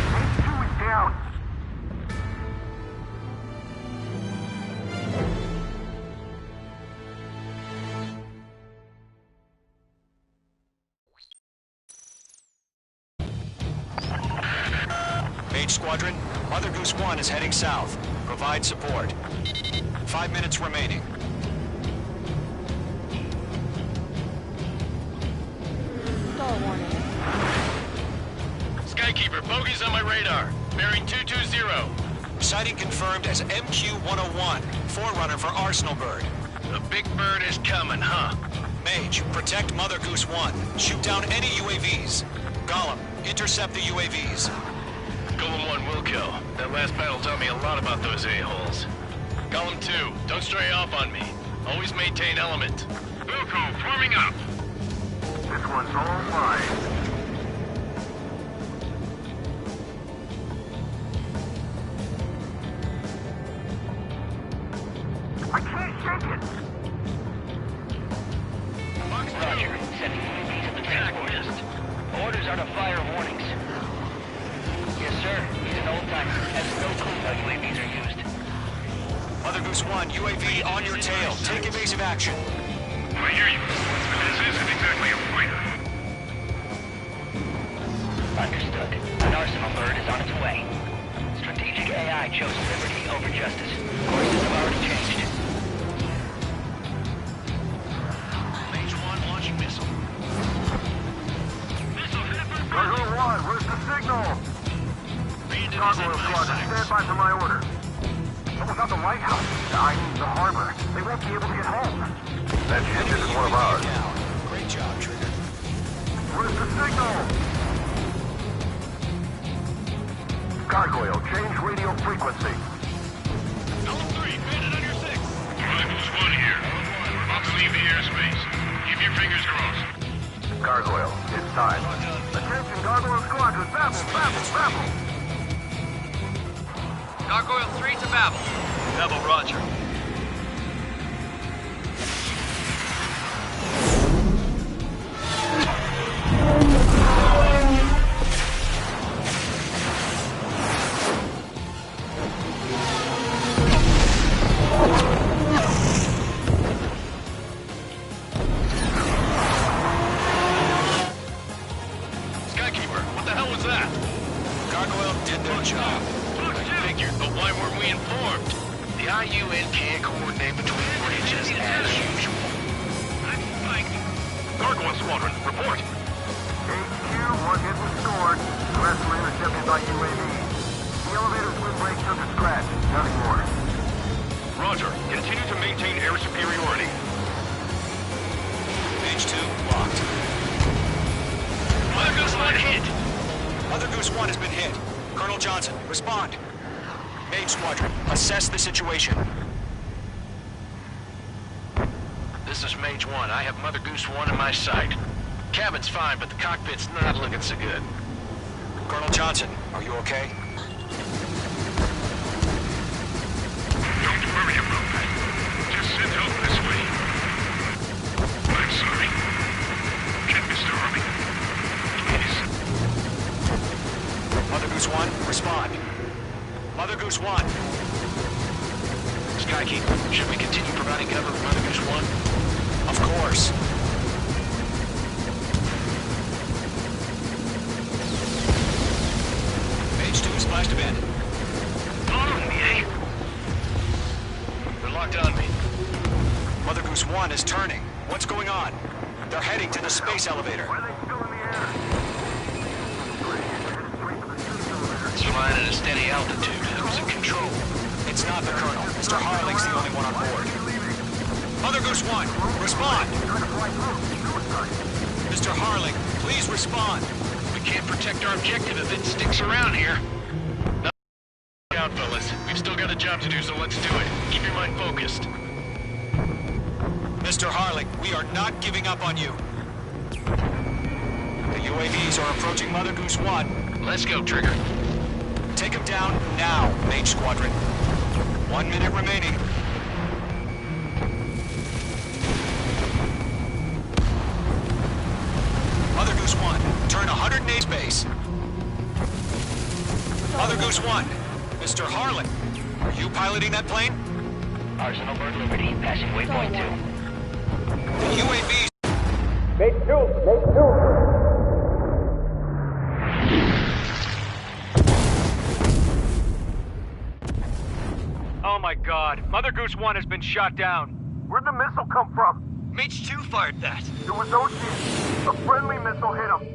H2 is down. Mage Squadron, Mother Goose 1 is heading south. Provide support. 5 minutes remaining. Stall warning. Skykeeper, bogeys on my radar. Bearing 220. Sighting confirmed as MQ-101, forerunner for Arsenal Bird. The big bird is coming, huh? Mage, protect Mother Goose 1. Shoot down any UAVs. Gollum, intercept the UAVs. Golem 1 will kill. That last battle taught me a lot about those a-holes. Golem 2, don't stray off on me. Always maintain element. Wilco, forming up. This one's all mine. I can't shake it. Roger. Sending UAVs at the transport list. Orders are to fire warnings. Yes, sir. He's an old-timer. Has no clue how UAVs are used. Mother Goose 1, UAV on your tail. Take evasive action. I hear you. This isn't exactly a fighter. Understood. An arsenal bird is on its way. Strategic AI chose liberty over justice. Courses have already changed. Mage 1 launching missile. Gargoyle 1, where's the signal? Gargoyle Squadron, stand by for my order. Someone's on the lighthouse. I mean the harbor. They won't be able to get home. That ship isn't one of ours. Great job, Trigger. Where's the signal? Gargoyle, change radio frequency. Golem 3, bandit on your 6. Rivals 1 here. We're about to leave the airspace. Keep your fingers crossed. Gargoyle, it's time. Attention, Gargoyle Squadron. Babble. Gargoyle 3 to Babel. Babel, roger. Skykeeper, what the hell was that? Gargoyle did their job. I figured, but why weren't we informed? The IUN can't coordinate between bridges as usual. I'm fighting. Gargoyle Squadron, report. HQ, one hit restored. The rest were intercepted by UAV. The elevator's windbreak took a scratch. Nothing more. Roger. Continue to maintain air superiority. Mage 2 locked. Mother Goose 1 hit. Mother Goose 1 has been hit. Colonel Johnson, respond. Mage Squadron, assess the situation. This is Mage 1. I have Mother Goose 1 in my sight. Cabin's fine, but the cockpit's not looking so good. Colonel Johnson, are you okay? Don't worry about that. Just send help this way. I'm sorry. Get Mr. Harley. Please. Mother Goose 1, respond. Mother Goose 1. Skykeeper, should we continue providing cover for Mother Goose 1? Of course. Mage 2 is flashed abandoned. Follow me, eh? They're locked on me. Mother Goose 1 is turning. What's going on? They're heading to the space elevator. It's flying at a steady altitude. Who's in control? It's not the Colonel. Mr. Harling's the only one on board. Mother Goose 1, respond! Mr. Harling, please respond. We can't protect our objective if it sticks around here. No, out, fellas. We've still got a job to do, so let's do it. Keep your mind focused. Mr. Harling, we are not giving up on you. The UAVs are approaching Mother Goose 1. Let's go, Trigger. Take him down now, Mage Squadron. 1 minute remaining. Mother Goose 1, turn 180 space. Mother Goose 1, Mr. Harlan, are you piloting that plane? Arsenal Bird Liberty, passing waypoint 2. The UAVs... Mate 2! Oh my god, Mother Goose 1 has been shot down. Where'd the missile come from? Mage 2 fired that. It was Ocean. A friendly missile hit him.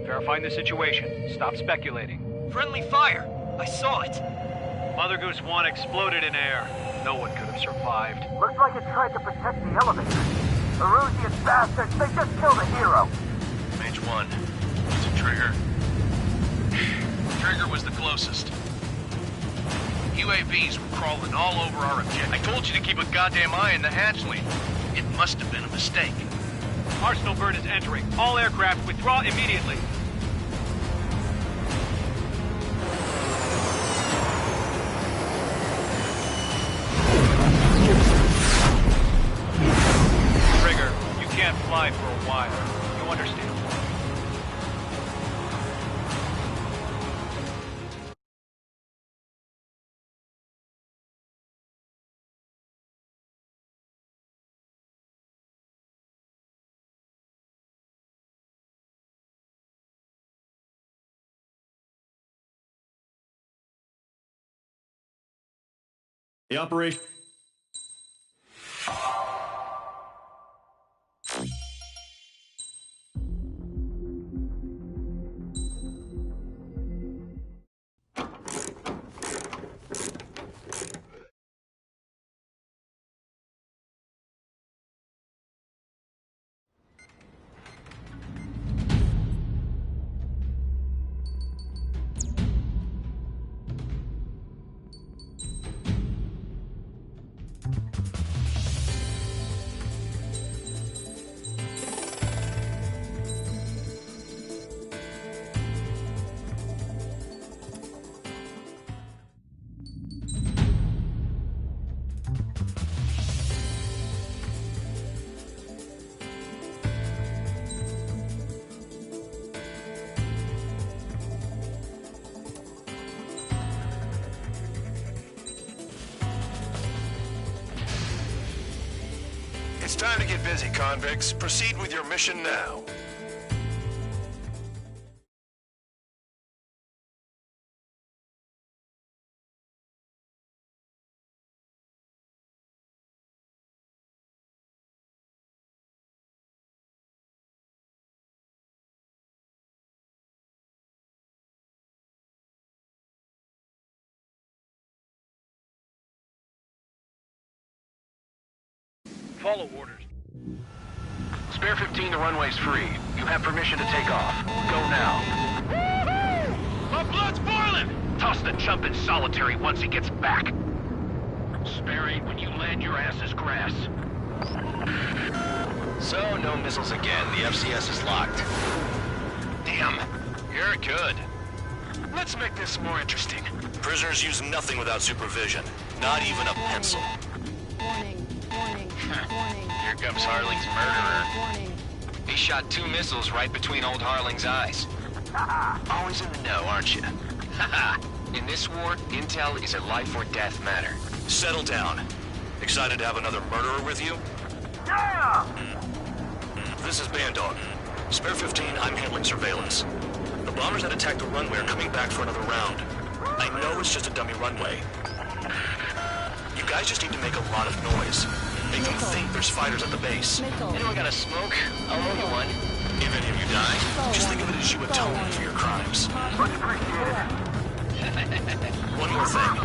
Verifying the situation. Stop speculating. Friendly fire. I saw it. Mother Goose 1 exploded in air. No one could have survived. Looks like it tried to protect the elevator. Erusian bastards, they just killed a hero. Mage 1, is it Trigger? Trigger was the closest. UAVs were crawling all over our objective. I told you to keep a goddamn eye on the hatchling. It must have been a mistake. Arsenal bird is entering. All aircraft withdraw immediately. Trigger, you can't fly for a while. You understand? The operation... It's time to get busy, convicts. Proceed with your mission now. Follow orders. Spare 15, the runway's free. You have permission to take off. Go now. Woohoo! My blood's boiling! Toss the chump in solitary once he gets back. Spare 8, when you land, your ass is grass. So, no missiles again. The FCS is locked. Damn, you're good. Let's make this more interesting. Prisoners use nothing without supervision. Not even a pencil. Warning, warning, warning. Here comes Harling's murderer. Warning. He shot 2 missiles right between old Harling's eyes. Always in the know, aren't you? In this war, intel is a life or death matter. Settle down. Excited to have another murderer with you? Yeah! This is Bandog. Spare 15, I'm handling surveillance. The bombers that attacked the runway are coming back for another round. I know it's just a dummy runway. You guys just need to make a lot of noise. Make them think there's fighters at the base. Anyone got a smoke? I'll roll you one. If any of you die, just think of it as you atone for your crimes. Much appreciated. One more thing.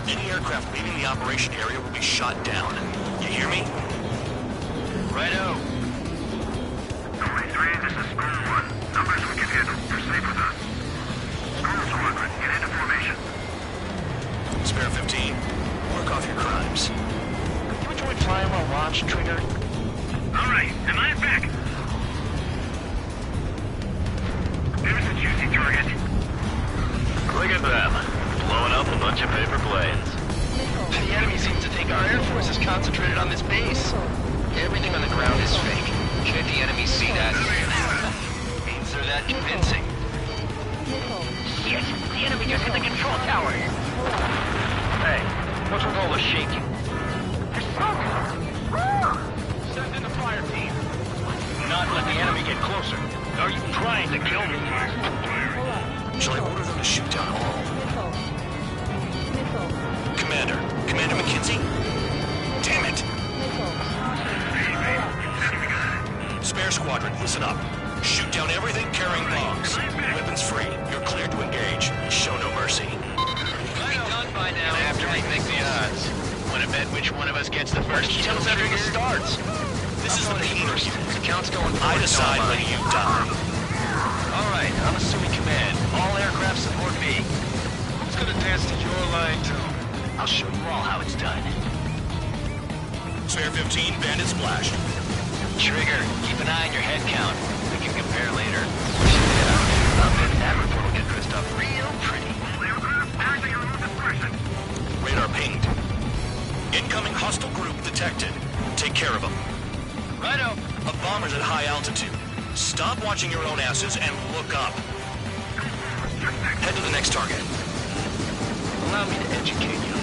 Any aircraft leaving the operation area will be shot down. You hear me? Righto. 23, this is Squirrel 1. Numbers we can handle. Proceed with us. Squirrel Squadron, get into formation. Spare 15, work off your crimes. You enjoy flying while launched, Trigger? All right, am I back? There's a juicy target. Look at them. Blowing up a bunch of paper planes. The enemy seems to think our Air Force is concentrated on this base. Everything on the ground is fake. Should the enemy see that? Means they're that convincing. Shit! The enemy just hit the control tower! Hey, what's with all the shaking? There's smoke! Woo! Send in the fire team. Not let the enemy get closer. Are you trying to kill me? Shall I order them to shoot down all? Commander McKenzie? Damn it! Spare squadron, listen up. Shoot down everything carrying bombs. Weapons free. You're cleared to engage. Show no mercy. Be done by now. After we think the odds. Want to bet which one of us gets the first kill Kills after it starts. This is the pay-per-view. The count's going I decide when you die. All right, I'm assuming command. All aircraft support me. Who's gonna dance to your line, too? I'll show you all how it's done. Spare 15, bandit splashed. Trigger, keep an eye on your head count. We can compare later. I'll bet that report will get Chris up real pretty. Radar pinged. Incoming hostile group detected. Take care of them. Righto. A bomber's at high altitude. Stop watching your own asses and look up. Head to the next target. Allow me to educate you.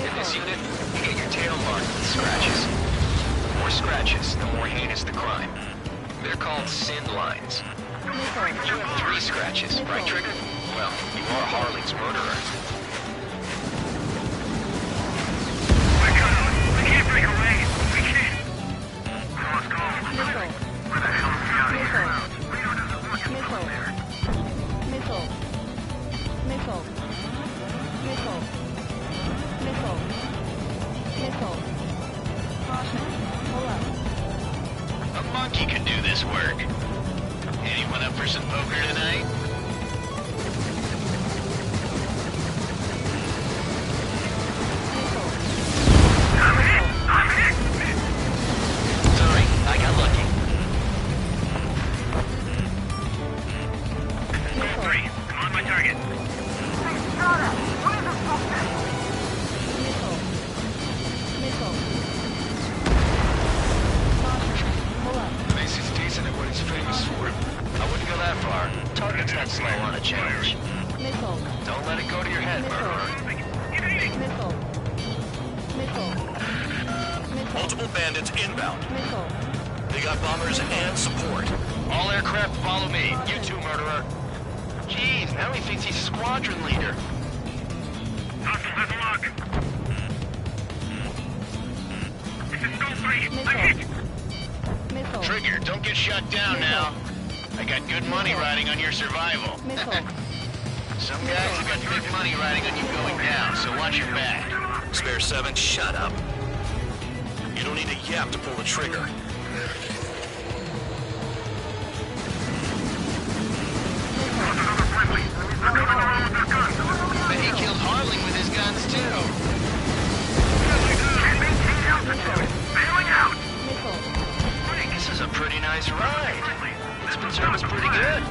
In this unit, you get your tail marked with scratches. The more scratches, the more heinous the crime. They're called sin lines. You have 3 scratches, right, Trigger? Well, you are Harley's murderer. We can't break away. We can't. Let's go. Where the hell are we out here? Reno doesn't want you from there. Missile. Missile. Missile. Missile. Missile. Caution. Pull up. A monkey can do this work. Anyone up for some poker tonight? I'm hit! Sorry, I got lucky. Goal 3, I'm on my target. Missile. Missile. Caution. Pull up. Macy's decent at what he's famous for. I wouldn't go that far. Target's not slow on a change. Missile. Don't let it go to your head, murderer. Missile. Missile. Multiple bandits inbound. Missile. They got bombers and support. All aircraft follow me. You too, murderer. Jeez, now he thinks he's squadron leader. Hustle, have a look. This is Goal 3. I'm hit! Missile. Trigger, don't get shut down now. I got good money riding on your survival. Missile. Some guys have got good money riding on you going down, so watch your back. Spare 7, shut up. You don't need a yap to pull the trigger. But he killed Harling with his guns, too. Bailing out! This is a pretty nice ride. It's been service pretty good.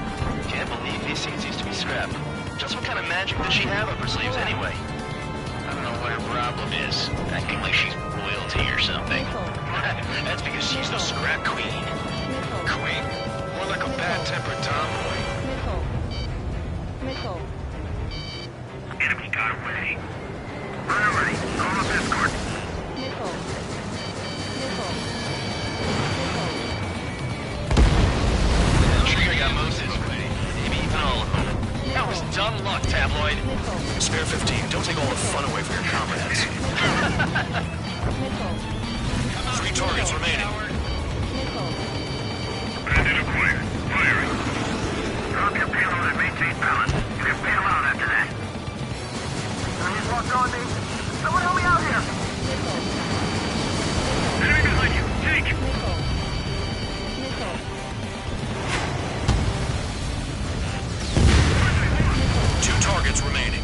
Can't believe these things used to be scrapped. Just what kind of magic does she have up her sleeves anyway? I don't know what her problem is. Acting like she's royalty or something. That's because she's the scrap queen. Queen? More like a bad-tempered tomboy. Missile. Enemy got away. Priority, call up escort. Missile. Missile. Trigger got most of his way. Maybe even all of them. That was dumb luck, tabloid. Spare 15, don't take all the fun away from your comrades. 3 targets remaining. Bandit acquired. Firing. Drop your payload and maintain balance. You can bail out after that. Please walk on me. Someone help me out here. Enemy behind you. Take. Two targets remaining.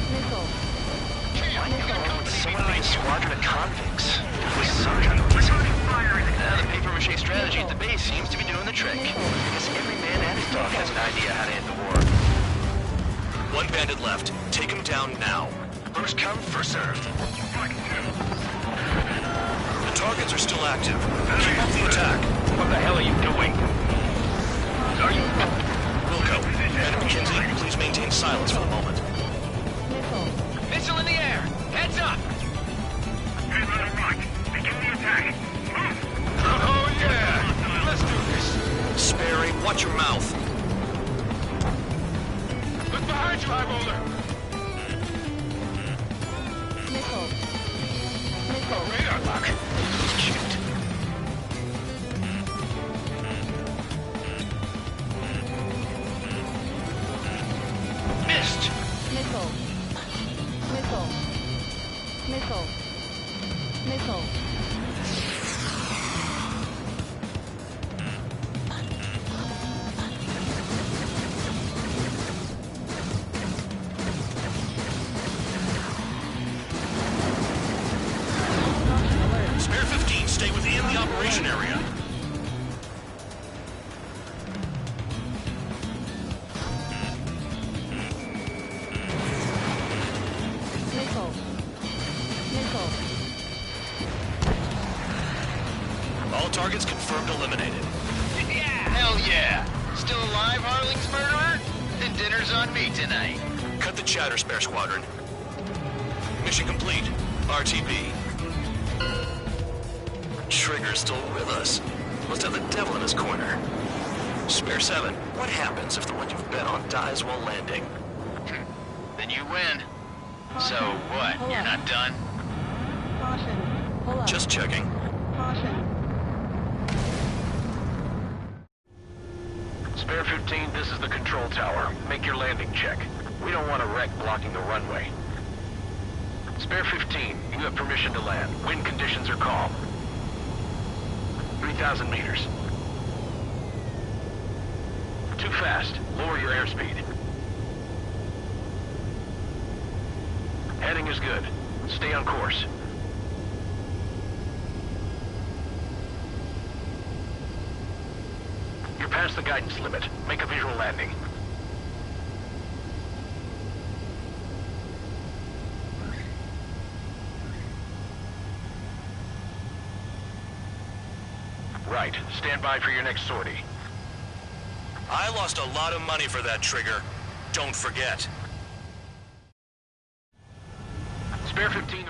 Someone in a squadron of convicts. With some kind of reason. The papier-mâché strategy at the base seems to be doing the trick. I guess every man and his dog has an idea how to end the war. 1 bandit left. Take him down now. First come, first served. The targets are still active. Keep up the attack. What the hell are you doing? Are you... Wilco, Bandit McKenzie, please maintain silence for the moment. Missile in the air! Heads up! Payload and rock. Begin the attack. Move! Oh, yeah! Let's do this. Sperry, watch your mouth. Look behind you, High Roller! Missile. Radar lock. Shoot. Missed! Missile. operation area. Missile. Missile. All targets confirmed eliminated. Yeah! Hell yeah! Still alive, Harling's murderer? Then dinner's on me tonight. Cut the chatter, Spare Squadron. Mission complete. RTB. Trigger's still with us. Must have the devil in his corner. Spare 7, what happens if the one you've bet on dies while landing? Then you win. So what? You're not done? Caution. Pull up. Just checking. Caution. Spare 15, this is the control tower. Make your landing check. We don't want a wreck blocking the runway. Spare 15, you have permission to land. Wind conditions are calm. 3,000 meters. Too fast. Lower your airspeed. Heading is good. Stay on course. You're past the guidance limit. Make a visual landing. Right. Stand by for your next sortie. I lost a lot of money for that trigger. Don't forget. Spare 15...